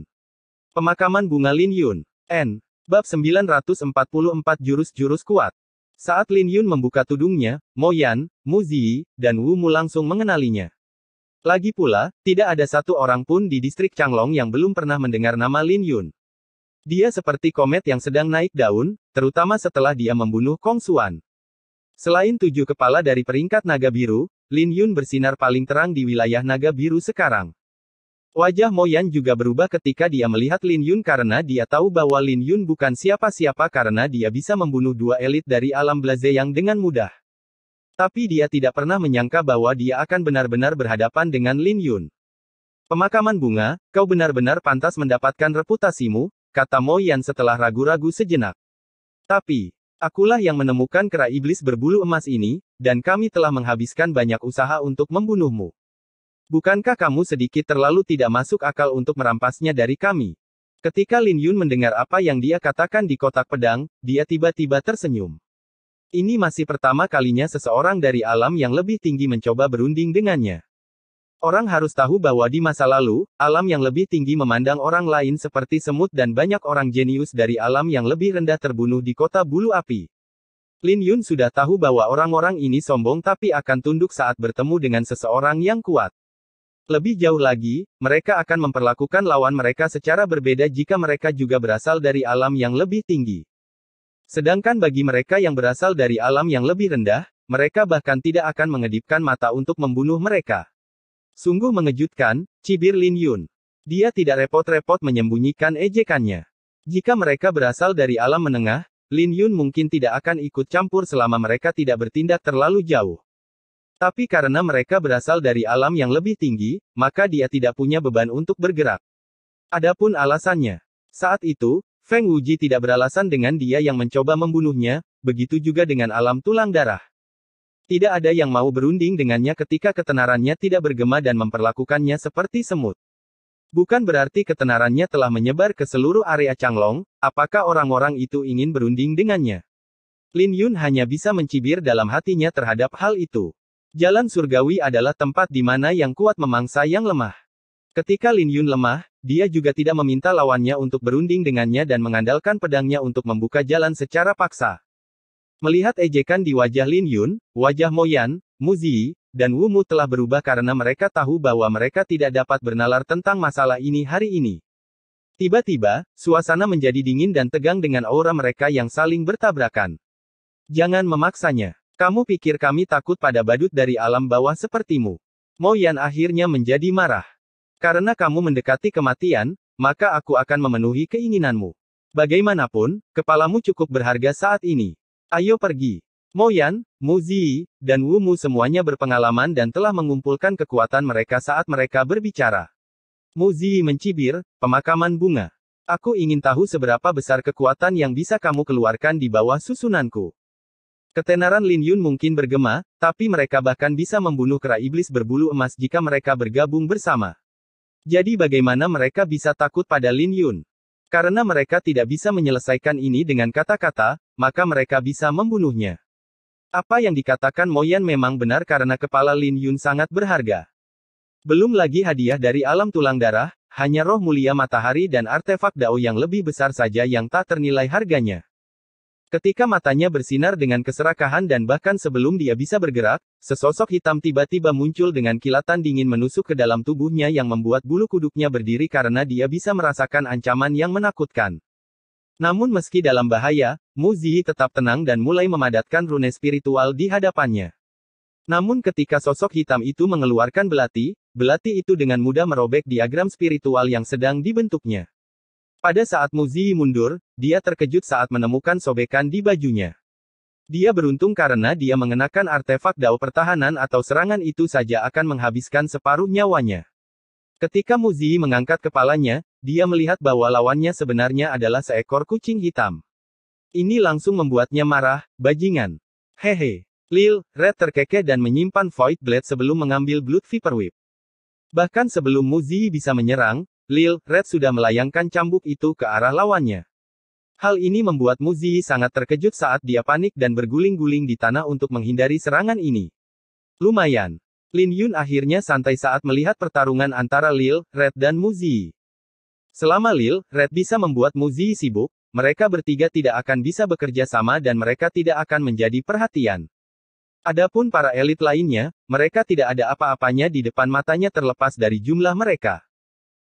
Pemakaman bunga Lin Yun. N. Bab 944 Jurus-Jurus Kuat. Saat Lin Yun membuka tudungnya, Mo Yan, Mu Ziyi, dan Wu Mu langsung mengenalinya. Lagi pula, tidak ada satu orang pun di distrik Changlong yang belum pernah mendengar nama Lin Yun. Dia seperti komet yang sedang naik daun, terutama setelah dia membunuh Kong Xuan. Selain 7 kepala dari peringkat naga biru, Lin Yun bersinar paling terang di wilayah naga biru sekarang. Wajah Mo Yan juga berubah ketika dia melihat Lin Yun karena dia tahu bahwa Lin Yun bukan siapa-siapa karena dia bisa membunuh dua elit dari alam blaze yang dengan mudah. Tapi dia tidak pernah menyangka bahwa dia akan benar-benar berhadapan dengan Lin Yun. Pemakaman bunga, kau benar-benar pantas mendapatkan reputasimu, kata Mo Yan setelah ragu-ragu sejenak. Tapi, akulah yang menemukan kera iblis berbulu emas ini, dan kami telah menghabiskan banyak usaha untuk membunuhmu. Bukankah kamu sedikit terlalu tidak masuk akal untuk merampasnya dari kami? Ketika Lin Yun mendengar apa yang dia katakan di kotak pedang, dia tiba-tiba tersenyum. Ini masih pertama kalinya seseorang dari alam yang lebih tinggi mencoba berunding dengannya. Orang harus tahu bahwa di masa lalu, alam yang lebih tinggi memandang orang lain seperti semut dan banyak orang jenius dari alam yang lebih rendah terbunuh di kota bulu api. Lin Yun sudah tahu bahwa orang-orang ini sombong tapi akan tunduk saat bertemu dengan seseorang yang kuat. Lebih jauh lagi, mereka akan memperlakukan lawan mereka secara berbeda jika mereka juga berasal dari alam yang lebih tinggi. Sedangkan bagi mereka yang berasal dari alam yang lebih rendah, mereka bahkan tidak akan mengedipkan mata untuk membunuh mereka. Sungguh mengejutkan, cibir Lin Yun. Dia tidak repot-repot menyembunyikan ejekannya. Jika mereka berasal dari alam menengah, Lin Yun mungkin tidak akan ikut campur selama mereka tidak bertindak terlalu jauh. Tapi karena mereka berasal dari alam yang lebih tinggi, maka dia tidak punya beban untuk bergerak. Adapun alasannya, saat itu, Feng Wuji tidak beralasan dengan dia yang mencoba membunuhnya, begitu juga dengan alam tulang darah. Tidak ada yang mau berunding dengannya ketika ketenarannya tidak bergema dan memperlakukannya seperti semut. Bukan berarti ketenarannya telah menyebar ke seluruh area Changlong, apakah orang-orang itu ingin berunding dengannya? Lin Yun hanya bisa mencibir dalam hatinya terhadap hal itu. Jalan surgawi adalah tempat di mana yang kuat memangsa yang lemah. Ketika Lin Yun lemah, dia juga tidak meminta lawannya untuk berunding dengannya dan mengandalkan pedangnya untuk membuka jalan secara paksa. Melihat ejekan di wajah Lin Yun, wajah Mo Yan, Mu Ziyi, dan Wu Mu telah berubah karena mereka tahu bahwa mereka tidak dapat bernalar tentang masalah ini hari ini. Tiba-tiba, suasana menjadi dingin dan tegang dengan aura mereka yang saling bertabrakan. Jangan memaksanya. Kamu pikir kami takut pada badut dari alam bawah sepertimu? Mo Yan akhirnya menjadi marah. Karena kamu mendekati kematian, maka aku akan memenuhi keinginanmu. Bagaimanapun, kepalamu cukup berharga saat ini. Ayo pergi. Mo Yan, Mu Ziyi, dan Wu Mu semuanya berpengalaman dan telah mengumpulkan kekuatan mereka saat mereka berbicara. Mu Ziyi mencibir, pemakaman bunga. Aku ingin tahu seberapa besar kekuatan yang bisa kamu keluarkan di bawah susunanku. Ketenaran Lin Yun mungkin bergema, tapi mereka bahkan bisa membunuh kera iblis berbulu emas jika mereka bergabung bersama. Jadi bagaimana mereka bisa takut pada Lin Yun? Karena mereka tidak bisa menyelesaikan ini dengan kata-kata, maka mereka bisa membunuhnya. Apa yang dikatakan Mo Yan memang benar karena kepala Lin Yun sangat berharga. Belum lagi hadiah dari alam tulang darah, hanya roh mulia matahari dan artefak Dao yang lebih besar saja yang tak ternilai harganya. Ketika matanya bersinar dengan keserakahan dan bahkan sebelum dia bisa bergerak, sesosok hitam tiba-tiba muncul dengan kilatan dingin menusuk ke dalam tubuhnya yang membuat bulu kuduknya berdiri karena dia bisa merasakan ancaman yang menakutkan. Namun meski dalam bahaya, Mu Ziyi tetap tenang dan mulai memadatkan rune spiritual di hadapannya. Namun ketika sosok hitam itu mengeluarkan belati itu dengan mudah merobek diagram spiritual yang sedang dibentuknya. Pada saat Mu Ziyi mundur, dia terkejut saat menemukan sobekan di bajunya. Dia beruntung karena dia mengenakan artefak Dao pertahanan atau serangan itu saja akan menghabiskan separuh nyawanya. Ketika Mu Ziyi mengangkat kepalanya, dia melihat bahwa lawannya sebenarnya adalah seekor kucing hitam. Ini langsung membuatnya marah, bajingan. Hehe. Lil Red terkekeh dan menyimpan Void Blade sebelum mengambil Blood Viper Whip. Bahkan sebelum Mu Ziyi bisa menyerang, Lil Red sudah melayangkan cambuk itu ke arah lawannya. Hal ini membuat Mu Ziyi sangat terkejut saat dia panik dan berguling-guling di tanah untuk menghindari serangan ini. Lumayan. Lin Yun akhirnya santai saat melihat pertarungan antara Lil Red dan Mu Ziyi. Selama Lil Red bisa membuat Mu Ziyi sibuk, mereka bertiga tidak akan bisa bekerja sama dan mereka tidak akan menjadi perhatian. Adapun para elit lainnya, mereka tidak ada apa-apanya di depan matanya terlepas dari jumlah mereka.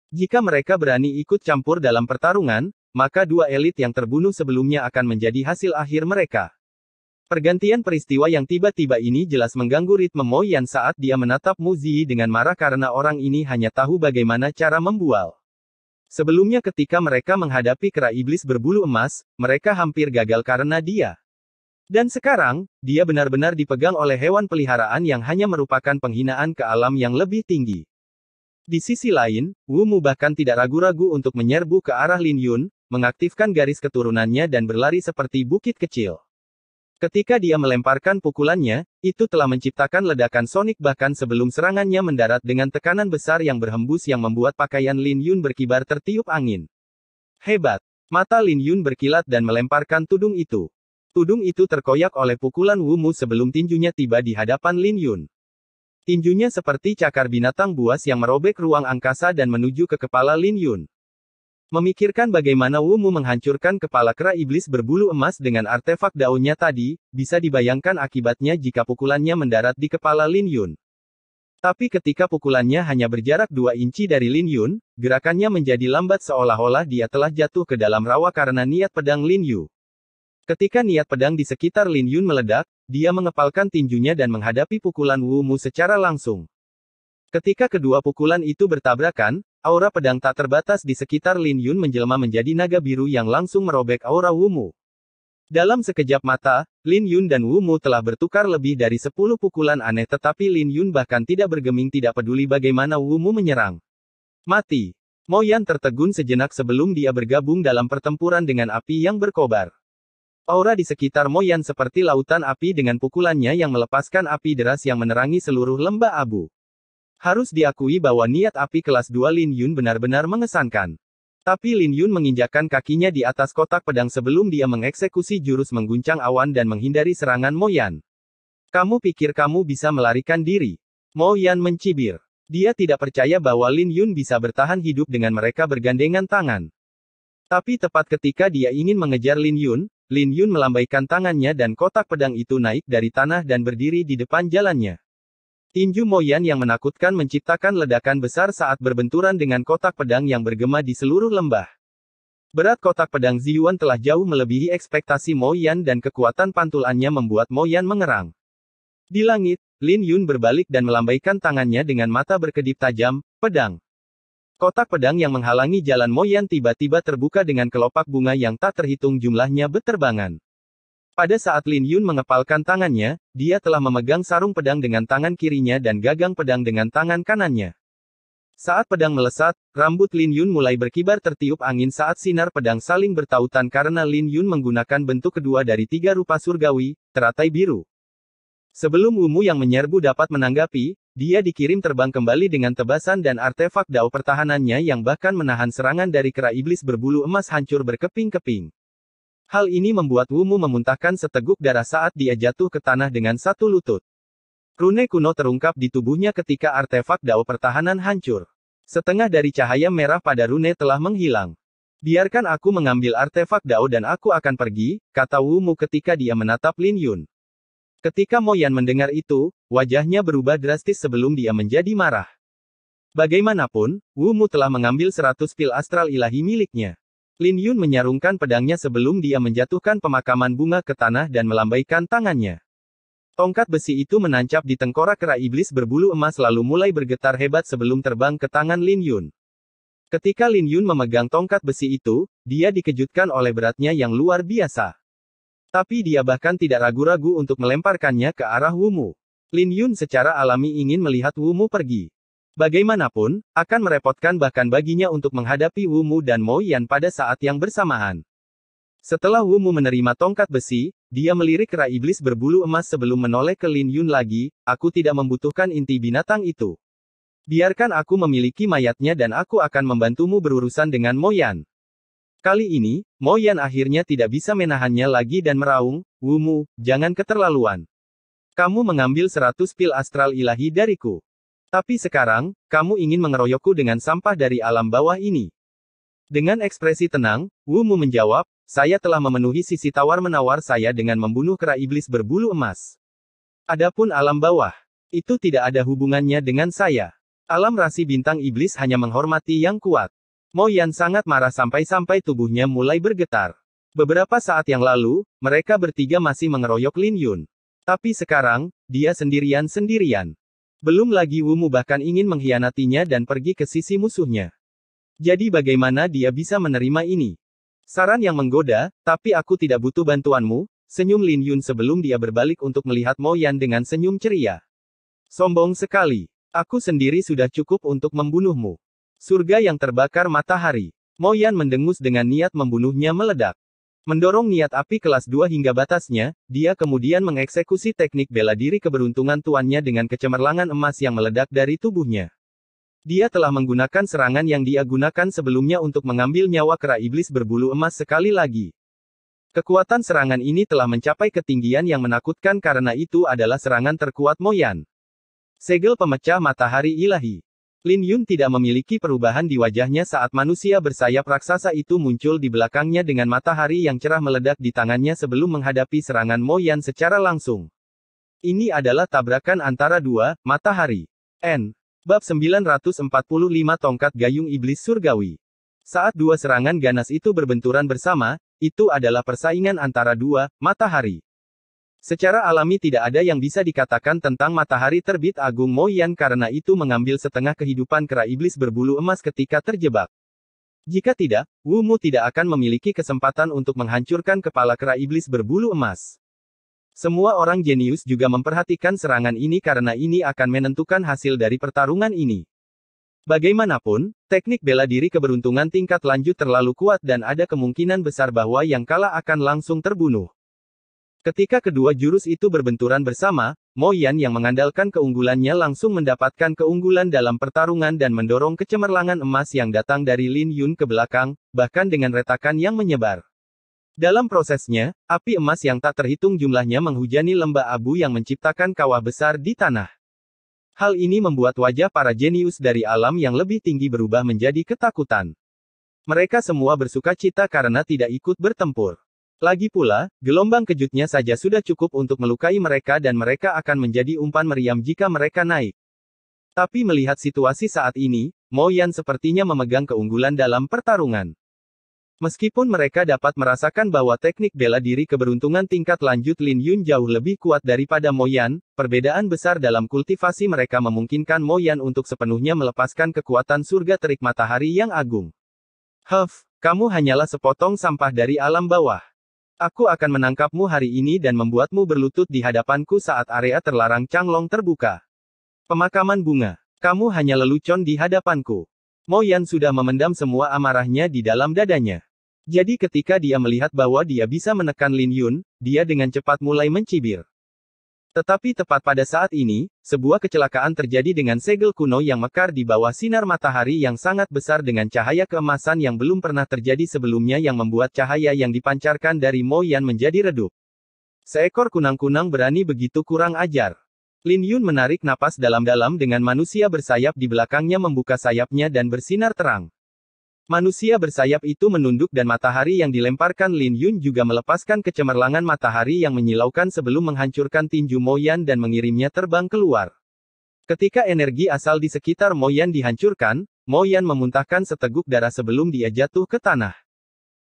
Jika mereka berani ikut campur dalam pertarungan, maka dua elit yang terbunuh sebelumnya akan menjadi hasil akhir mereka. Pergantian peristiwa yang tiba-tiba ini jelas mengganggu ritme Mo Yan saat dia menatap Mu Ziyi dengan marah karena orang ini hanya tahu bagaimana cara membual. Sebelumnya ketika mereka menghadapi kera iblis berbulu emas, mereka hampir gagal karena dia. Dan sekarang, dia benar-benar dipegang oleh hewan peliharaan yang hanya merupakan penghinaan ke alam yang lebih tinggi. Di sisi lain, Wu Mu bahkan tidak ragu-ragu untuk menyerbu ke arah Lin Yun, mengaktifkan garis keturunannya dan berlari seperti bukit kecil. Ketika dia melemparkan pukulannya, itu telah menciptakan ledakan sonik bahkan sebelum serangannya mendarat dengan tekanan besar yang berhembus yang membuat pakaian Lin Yun berkibar tertiup angin. Hebat! Mata Lin Yun berkilat dan melemparkan tudung itu. Tudung itu terkoyak oleh pukulan Wu Mu sebelum tinjunya tiba di hadapan Lin Yun. Tinjunya seperti cakar binatang buas yang merobek ruang angkasa dan menuju ke kepala Lin Yun. Memikirkan bagaimana Wu Mu menghancurkan kepala kera iblis berbulu emas dengan artefak daunnya tadi, bisa dibayangkan akibatnya jika pukulannya mendarat di kepala Lin Yun. Tapi ketika pukulannya hanya berjarak 2 inci dari Lin Yun, gerakannya menjadi lambat seolah-olah dia telah jatuh ke dalam rawa karena niat pedang Lin Yu. Ketika niat pedang di sekitar Lin Yun meledak, dia mengepalkan tinjunya dan menghadapi pukulan Wu Mu secara langsung. Ketika kedua pukulan itu bertabrakan, aura pedang tak terbatas di sekitar Lin Yun menjelma menjadi naga biru yang langsung merobek aura Wu Mu. Dalam sekejap mata, Lin Yun dan Wu Mu telah bertukar lebih dari 10 pukulan aneh tetapi Lin Yun bahkan tidak bergeming tidak peduli bagaimana Wu Mu menyerang. Mati. Mo Yan tertegun sejenak sebelum dia bergabung dalam pertempuran dengan api yang berkobar. Aura di sekitar Mo Yan seperti lautan api dengan pukulannya yang melepaskan api deras yang menerangi seluruh lembah abu. Harus diakui bahwa niat api kelas 2 Lin Yun benar-benar mengesankan. Tapi Lin Yun menginjakkan kakinya di atas kotak pedang sebelum dia mengeksekusi jurus mengguncang awan dan menghindari serangan Mo Yan. Kamu pikir kamu bisa melarikan diri? Mo Yan mencibir. Dia tidak percaya bahwa Lin Yun bisa bertahan hidup dengan mereka bergandengan tangan. Tapi tepat ketika dia ingin mengejar Lin Yun melambaikan tangannya dan kotak pedang itu naik dari tanah dan berdiri di depan jalannya. Tinju Mo Yan yang menakutkan menciptakan ledakan besar saat berbenturan dengan kotak pedang yang bergema di seluruh lembah. Berat kotak pedang Ziyuan telah jauh melebihi ekspektasi Mo Yan dan kekuatan pantulannya membuat Mo Yan mengerang. Di langit, Lin Yun berbalik dan melambaikan tangannya dengan mata berkedip tajam, pedang. Kotak pedang yang menghalangi jalan Mo Yan tiba-tiba terbuka dengan kelopak bunga yang tak terhitung jumlahnya beterbangan. Pada saat Lin Yun mengepalkan tangannya, dia telah memegang sarung pedang dengan tangan kirinya dan gagang pedang dengan tangan kanannya. Saat pedang melesat, rambut Lin Yun mulai berkibar tertiup angin saat sinar pedang saling bertautan karena Lin Yun menggunakan bentuk kedua dari 3 rupa surgawi, teratai biru. Sebelum Wu Mu yang menyerbu dapat menanggapi, dia dikirim terbang kembali dengan tebasan dan artefak dao pertahanannya yang bahkan menahan serangan dari kera iblis berbulu emas hancur berkeping-keping. Hal ini membuat Wu Mu memuntahkan seteguk darah saat dia jatuh ke tanah dengan satu lutut. Rune kuno terungkap di tubuhnya ketika artefak dao pertahanan hancur. Setengah dari cahaya merah pada rune telah menghilang. Biarkan aku mengambil artefak dao dan aku akan pergi, kata Wu Mu ketika dia menatap Lin Yun. Ketika Mo Yan mendengar itu, wajahnya berubah drastis sebelum dia menjadi marah. Bagaimanapun, Wu Mu telah mengambil 100 pil astral ilahi miliknya. Lin Yun menyarungkan pedangnya sebelum dia menjatuhkan pemakaman bunga ke tanah dan melambaikan tangannya. Tongkat besi itu menancap di tengkorak kera iblis berbulu emas lalu mulai bergetar hebat sebelum terbang ke tangan Lin Yun. Ketika Lin Yun memegang tongkat besi itu, dia dikejutkan oleh beratnya yang luar biasa. Tapi dia bahkan tidak ragu-ragu untuk melemparkannya ke arah Wu Mu. Lin Yun secara alami ingin melihat Wu Mu pergi. Bagaimanapun, akan merepotkan bahkan baginya untuk menghadapi Wu Mu dan Mo Yan pada saat yang bersamaan. Setelah Wu Mu menerima tongkat besi, dia melirik kera iblis berbulu emas sebelum menoleh ke Lin Yun lagi, aku tidak membutuhkan inti binatang itu. Biarkan aku memiliki mayatnya dan aku akan membantumu berurusan dengan Mo Yan. Kali ini, Mo Yan akhirnya tidak bisa menahannya lagi dan meraung, Wu Mu, jangan keterlaluan. Kamu mengambil 100 pil astral ilahi dariku. Tapi sekarang, kamu ingin mengeroyokku dengan sampah dari alam bawah ini. Dengan ekspresi tenang, Wu Mu menjawab, saya telah memenuhi sisi tawar-menawar saya dengan membunuh kera iblis berbulu emas. Adapun alam bawah, itu tidak ada hubungannya dengan saya. Alam rasi bintang iblis hanya menghormati yang kuat. Mo Yan sangat marah sampai-sampai tubuhnya mulai bergetar. Beberapa saat yang lalu, mereka bertiga masih mengeroyok Lin Yun. Tapi sekarang, dia sendirian-sendirian. Belum lagi Wu Mu bahkan ingin mengkhianatinya dan pergi ke sisi musuhnya. Jadi bagaimana dia bisa menerima ini? Saran yang menggoda, tapi aku tidak butuh bantuanmu, senyum Lin Yun sebelum dia berbalik untuk melihat Mo Yan dengan senyum ceria. Sombong sekali. Aku sendiri sudah cukup untuk membunuhmu. Surga yang terbakar matahari. Mo Yan mendengus dengan niat membunuhnya meledak. Mendorong niat api kelas 2 hingga batasnya, dia kemudian mengeksekusi teknik bela diri keberuntungan tuannya dengan kecemerlangan emas yang meledak dari tubuhnya. Dia telah menggunakan serangan yang dia gunakan sebelumnya untuk mengambil nyawa kera iblis berbulu emas sekali lagi. Kekuatan serangan ini telah mencapai ketinggian yang menakutkan karena itu adalah serangan terkuat Mo Yan. Segel pemecah matahari ilahi. Lin Yun tidak memiliki perubahan di wajahnya saat manusia bersayap raksasa itu muncul di belakangnya dengan matahari yang cerah meledak di tangannya sebelum menghadapi serangan Mo Yan secara langsung. Ini adalah tabrakan antara dua matahari. Bab 945 Tongkat Gayung Iblis Surgawi. Saat dua serangan ganas itu berbenturan bersama, itu adalah persaingan antara dua matahari. Secara alami tidak ada yang bisa dikatakan tentang matahari terbit agung Mo Yan karena itu mengambil setengah kehidupan kera iblis berbulu emas ketika terjebak. Jika tidak, Wu Mu tidak akan memiliki kesempatan untuk menghancurkan kepala kera iblis berbulu emas. Semua orang jenius juga memperhatikan serangan ini karena ini akan menentukan hasil dari pertarungan ini. Bagaimanapun, teknik bela diri keberuntungan tingkat lanjut terlalu kuat dan ada kemungkinan besar bahwa yang kalah akan langsung terbunuh. Ketika kedua jurus itu berbenturan bersama, Mo Yan yang mengandalkan keunggulannya langsung mendapatkan keunggulan dalam pertarungan dan mendorong kecemerlangan emas yang datang dari Lin Yun ke belakang, bahkan dengan retakan yang menyebar. Dalam prosesnya, api emas yang tak terhitung jumlahnya menghujani lembah abu yang menciptakan kawah besar di tanah. Hal ini membuat wajah para jenius dari alam yang lebih tinggi berubah menjadi ketakutan. Mereka semua bersuka cita karena tidak ikut bertempur. Lagi pula, gelombang kejutnya saja sudah cukup untuk melukai mereka dan mereka akan menjadi umpan meriam jika mereka naik. Tapi melihat situasi saat ini, Mo Yan sepertinya memegang keunggulan dalam pertarungan. Meskipun mereka dapat merasakan bahwa teknik bela diri keberuntungan tingkat lanjut Lin Yun jauh lebih kuat daripada Mo Yan, perbedaan besar dalam kultivasi mereka memungkinkan Mo Yan untuk sepenuhnya melepaskan kekuatan surga terik matahari yang agung. Kamu hanyalah sepotong sampah dari alam bawah. Aku akan menangkapmu hari ini dan membuatmu berlutut di hadapanku saat area terlarang Changlong terbuka. Pemakaman bunga. Kamu hanya lelucon di hadapanku. Mo Yan sudah memendam semua amarahnya di dalam dadanya. Jadi ketika dia melihat bahwa dia bisa menekan Lin Yun, dia dengan cepat mulai mencibir. Tetapi tepat pada saat ini, sebuah kecelakaan terjadi dengan segel kuno yang mekar di bawah sinar matahari yang sangat besar dengan cahaya keemasan yang belum pernah terjadi sebelumnya yang membuat cahaya yang dipancarkan dari Mo Yan menjadi redup. Seekor kunang-kunang berani begitu kurang ajar. Lin Yun menarik napas dalam-dalam dengan manusia bersayap di belakangnya membuka sayapnya dan bersinar terang. Manusia bersayap itu menunduk dan matahari yang dilemparkan Lin Yun juga melepaskan kecemerlangan matahari yang menyilaukan sebelum menghancurkan tinju Mo Yan dan mengirimnya terbang keluar. Ketika energi asal di sekitar Mo Yan dihancurkan, Mo Yan memuntahkan seteguk darah sebelum dia jatuh ke tanah.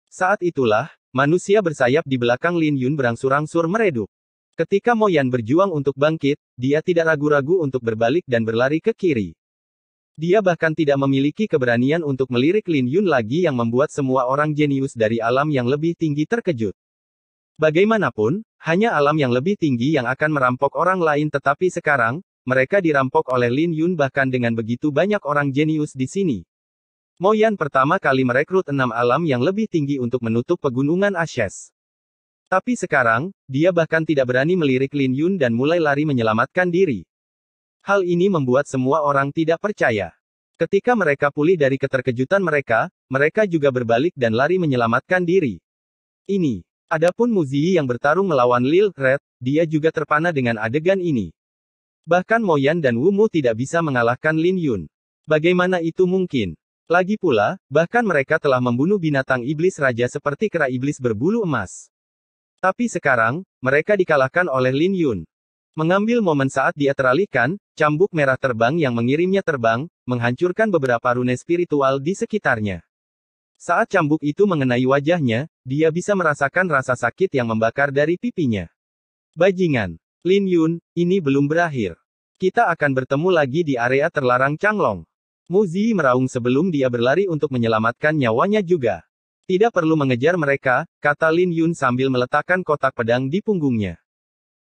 Saat itulah, manusia bersayap di belakang Lin Yun berangsur-angsur meredup. Ketika Mo Yan berjuang untuk bangkit, dia tidak ragu-ragu untuk berbalik dan berlari ke kiri. Dia bahkan tidak memiliki keberanian untuk melirik Lin Yun lagi yang membuat semua orang jenius dari alam yang lebih tinggi terkejut. Bagaimanapun, hanya alam yang lebih tinggi yang akan merampok orang lain tetapi sekarang, mereka dirampok oleh Lin Yun bahkan dengan begitu banyak orang jenius di sini. Mo Yan pertama kali merekrut 6 alam yang lebih tinggi untuk menutup pegunungan Ashes. Tapi sekarang, dia bahkan tidak berani melirik Lin Yun dan mulai lari menyelamatkan diri. Hal ini membuat semua orang tidak percaya. Ketika mereka pulih dari keterkejutan mereka, mereka juga berbalik dan lari menyelamatkan diri. Ini. Adapun Mu Ziyi yang bertarung melawan Lil Red, dia juga terpana dengan adegan ini. Bahkan Mo Yan dan Wu Mu tidak bisa mengalahkan Lin Yun. Bagaimana itu mungkin? Lagi pula, bahkan mereka telah membunuh binatang iblis raja seperti kera iblis berbulu emas. Tapi sekarang, mereka dikalahkan oleh Lin Yun. Mengambil momen saat dia teralihkan, cambuk merah terbang yang mengirimnya terbang, menghancurkan beberapa rune spiritual di sekitarnya. Saat cambuk itu mengenai wajahnya, dia bisa merasakan rasa sakit yang membakar dari pipinya. Bajingan. Lin Yun, ini belum berakhir. Kita akan bertemu lagi di area terlarang Changlong. Mu Ziyi meraung sebelum dia berlari untuk menyelamatkan nyawanya juga. Tidak perlu mengejar mereka, kata Lin Yun sambil meletakkan kotak pedang di punggungnya.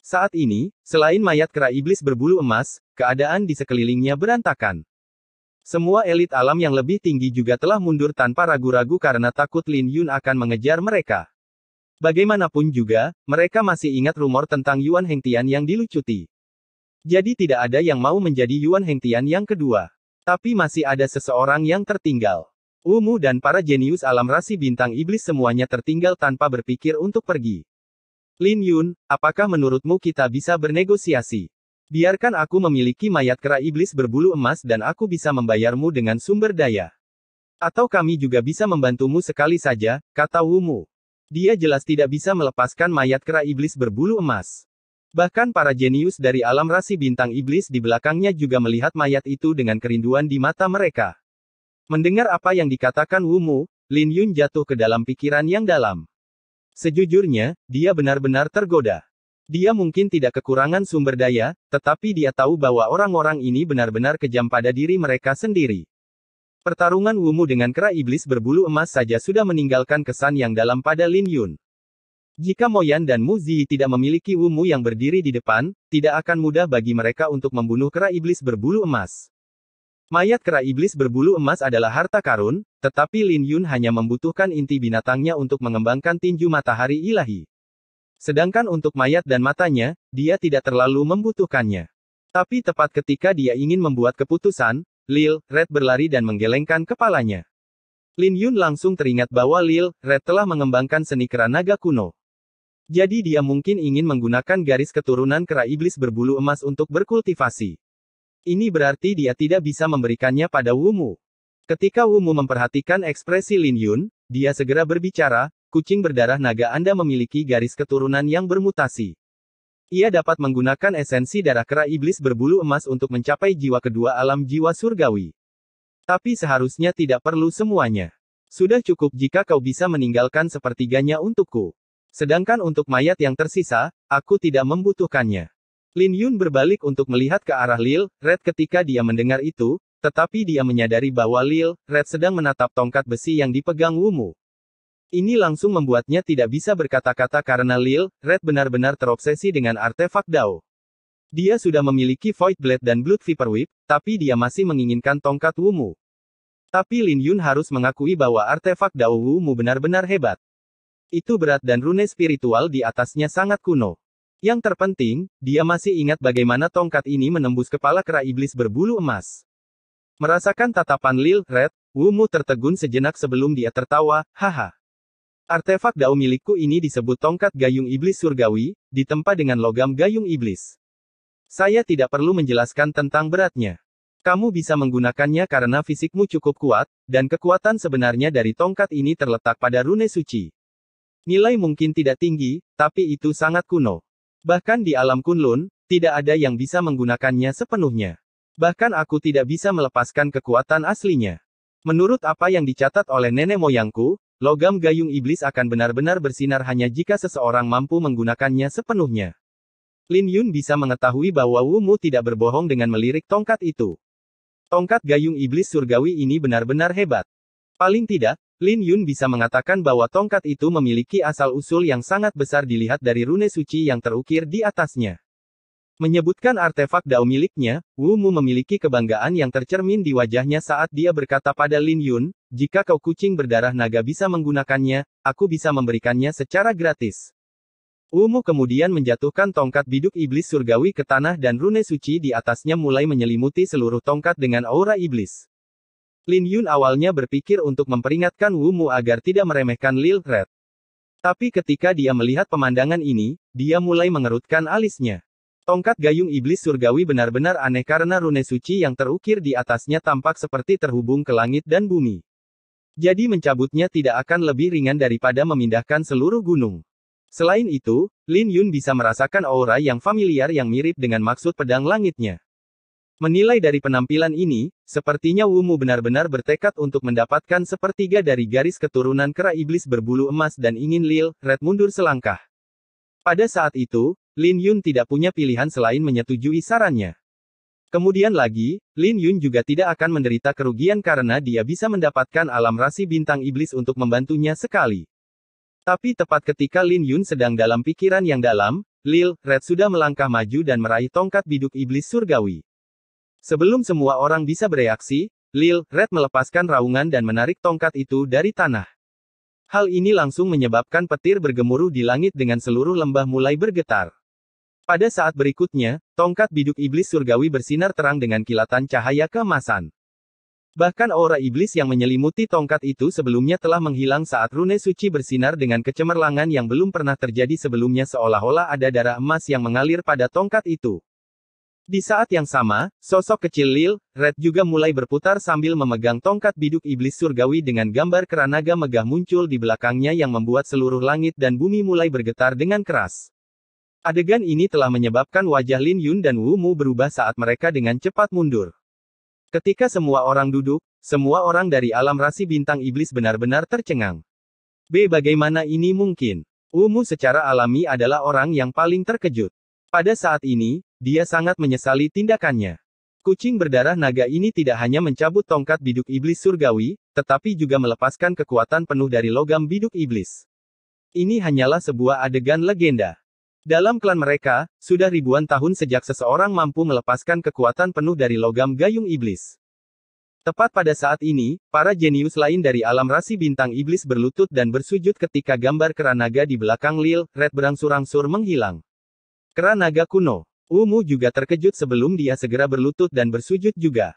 Saat ini, selain mayat kera iblis berbulu emas, keadaan di sekelilingnya berantakan. Semua elit alam yang lebih tinggi juga telah mundur tanpa ragu-ragu karena takut Lin Yun akan mengejar mereka. Bagaimanapun juga, mereka masih ingat rumor tentang Yuan Hengtian yang dilucuti. Jadi tidak ada yang mau menjadi Yuan Hengtian yang kedua. Tapi masih ada seseorang yang tertinggal. Wu Mu dan para jenius alam rasi bintang iblis semuanya tertinggal tanpa berpikir untuk pergi. Lin Yun, apakah menurutmu kita bisa bernegosiasi? Biarkan aku memiliki mayat kera iblis berbulu emas dan aku bisa membayarmu dengan sumber daya. Atau kami juga bisa membantumu sekali saja, kata Wu Mu. Dia jelas tidak bisa melepaskan mayat kera iblis berbulu emas. Bahkan para jenius dari alam rasi bintang iblis di belakangnya juga melihat mayat itu dengan kerinduan di mata mereka. Mendengar apa yang dikatakan Wu Mu, Lin Yun jatuh ke dalam pikiran yang dalam. Sejujurnya, dia benar-benar tergoda. Dia mungkin tidak kekurangan sumber daya, tetapi dia tahu bahwa orang-orang ini benar-benar kejam pada diri mereka sendiri. Pertarungan Wu Mu dengan kera iblis berbulu emas saja sudah meninggalkan kesan yang dalam pada Lin Yun. Jika Mo Yan dan Mu Ziyi tidak memiliki Wu Mu yang berdiri di depan, tidak akan mudah bagi mereka untuk membunuh kera iblis berbulu emas. Mayat kera iblis berbulu emas adalah harta karun, tetapi Lin Yun hanya membutuhkan inti binatangnya untuk mengembangkan tinju matahari ilahi. Sedangkan untuk mayat dan matanya, dia tidak terlalu membutuhkannya. Tapi tepat ketika dia ingin membuat keputusan, Lil Red berlari dan menggelengkan kepalanya. Lin Yun langsung teringat bahwa Lil Red telah mengembangkan seni kera naga kuno. Jadi dia mungkin ingin menggunakan garis keturunan kera iblis berbulu emas untuk berkultivasi. Ini berarti dia tidak bisa memberikannya pada Wu Mu. Ketika Wu Mu memperhatikan ekspresi Lin Yun, dia segera berbicara, kucing berdarah naga Anda memiliki garis keturunan yang bermutasi. Ia dapat menggunakan esensi darah kera iblis berbulu emas untuk mencapai jiwa kedua alam jiwa surgawi. Tapi seharusnya tidak perlu semuanya. Sudah cukup jika kau bisa meninggalkan sepertiganya untukku. Sedangkan untuk mayat yang tersisa, aku tidak membutuhkannya. Lin Yun berbalik untuk melihat ke arah Lil Red ketika dia mendengar itu, tetapi dia menyadari bahwa Lil Red sedang menatap tongkat besi yang dipegang Wu Mu. Ini langsung membuatnya tidak bisa berkata-kata karena Lil Red benar-benar terobsesi dengan artefak Dao. Dia sudah memiliki Void Blade dan Blood Viper Whip, tapi dia masih menginginkan tongkat Wu Mu. Tapi Lin Yun harus mengakui bahwa artefak Dao Wu Mu benar-benar hebat. Itu berat dan rune spiritual di atasnya sangat kuno. Yang terpenting, dia masih ingat bagaimana tongkat ini menembus kepala kera iblis berbulu emas. Merasakan tatapan Lil Red, Wu Mu tertegun sejenak sebelum dia tertawa, haha. Artefak Dao milikku ini disebut tongkat gayung iblis surgawi, ditempa dengan logam gayung iblis. Saya tidak perlu menjelaskan tentang beratnya. Kamu bisa menggunakannya karena fisikmu cukup kuat, dan kekuatan sebenarnya dari tongkat ini terletak pada rune suci. Nilai mungkin tidak tinggi, tapi itu sangat kuno. Bahkan di alam Kunlun, tidak ada yang bisa menggunakannya sepenuhnya. Bahkan aku tidak bisa melepaskan kekuatan aslinya. Menurut apa yang dicatat oleh nenek moyangku, logam gayung iblis akan benar-benar bersinar hanya jika seseorang mampu menggunakannya sepenuhnya. Lin Yun bisa mengetahui bahwa Wu Mu tidak berbohong dengan melirik tongkat itu. Tongkat gayung iblis surgawi ini benar-benar hebat. Paling tidak, Lin Yun bisa mengatakan bahwa tongkat itu memiliki asal-usul yang sangat besar dilihat dari rune suci yang terukir di atasnya. Menyebutkan artefak Dao miliknya, Wu Mu memiliki kebanggaan yang tercermin di wajahnya saat dia berkata pada Lin Yun, jika kau kucing berdarah naga bisa menggunakannya, aku bisa memberikannya secara gratis. Wu Mu kemudian menjatuhkan tongkat biduk iblis surgawi ke tanah dan rune suci di atasnya mulai menyelimuti seluruh tongkat dengan aura iblis. Lin Yun awalnya berpikir untuk memperingatkan Wu Mu agar tidak meremehkan Lil Red. Tapi ketika dia melihat pemandangan ini, dia mulai mengerutkan alisnya. Tongkat gayung iblis surgawi benar-benar aneh karena rune suci yang terukir di atasnya tampak seperti terhubung ke langit dan bumi. Jadi mencabutnya tidak akan lebih ringan daripada memindahkan seluruh gunung. Selain itu, Lin Yun bisa merasakan aura yang familiar yang mirip dengan maksud pedang langitnya. Menilai dari penampilan ini, sepertinya Wu Mu benar-benar bertekad untuk mendapatkan sepertiga dari garis keturunan kera iblis berbulu emas dan ingin Lil Red mundur selangkah. Pada saat itu, Lin Yun tidak punya pilihan selain menyetujui sarannya. Kemudian lagi, Lin Yun juga tidak akan menderita kerugian karena dia bisa mendapatkan alam rasi bintang iblis untuk membantunya sekali. Tapi tepat ketika Lin Yun sedang dalam pikiran yang dalam, Lil Red sudah melangkah maju dan meraih tongkat biduk iblis surgawi. Sebelum semua orang bisa bereaksi, Lil Red melepaskan raungan dan menarik tongkat itu dari tanah. Hal ini langsung menyebabkan petir bergemuruh di langit dengan seluruh lembah mulai bergetar. Pada saat berikutnya, tongkat biduk iblis surgawi bersinar terang dengan kilatan cahaya keemasan. Bahkan aura iblis yang menyelimuti tongkat itu sebelumnya telah menghilang saat rune suci bersinar dengan kecemerlangan yang belum pernah terjadi sebelumnya seolah-olah ada darah emas yang mengalir pada tongkat itu. Di saat yang sama, sosok kecil Lil Red juga mulai berputar sambil memegang tongkat biduk iblis surgawi dengan gambar kera naga megah muncul di belakangnya yang membuat seluruh langit dan bumi mulai bergetar dengan keras. Adegan ini telah menyebabkan wajah Lin Yun dan Wu Mu berubah saat mereka dengan cepat mundur. Ketika semua orang duduk, semua orang dari alam rasi bintang iblis benar-benar tercengang. Bagaimana ini mungkin? Wu Mu secara alami adalah orang yang paling terkejut. Pada saat ini, dia sangat menyesali tindakannya. Kucing berdarah naga ini tidak hanya mencabut tongkat biduk iblis surgawi, tetapi juga melepaskan kekuatan penuh dari logam biduk iblis. Ini hanyalah sebuah adegan legenda. Dalam klan mereka, sudah ribuan tahun sejak seseorang mampu melepaskan kekuatan penuh dari logam gayung iblis. Tepat pada saat ini, para jenius lain dari alam rasi bintang iblis berlutut dan bersujud ketika gambar kera naga di belakang Lil Red berangsur-angsur menghilang. Kera naga kuno. Wu Mu juga terkejut sebelum dia segera berlutut dan bersujud juga.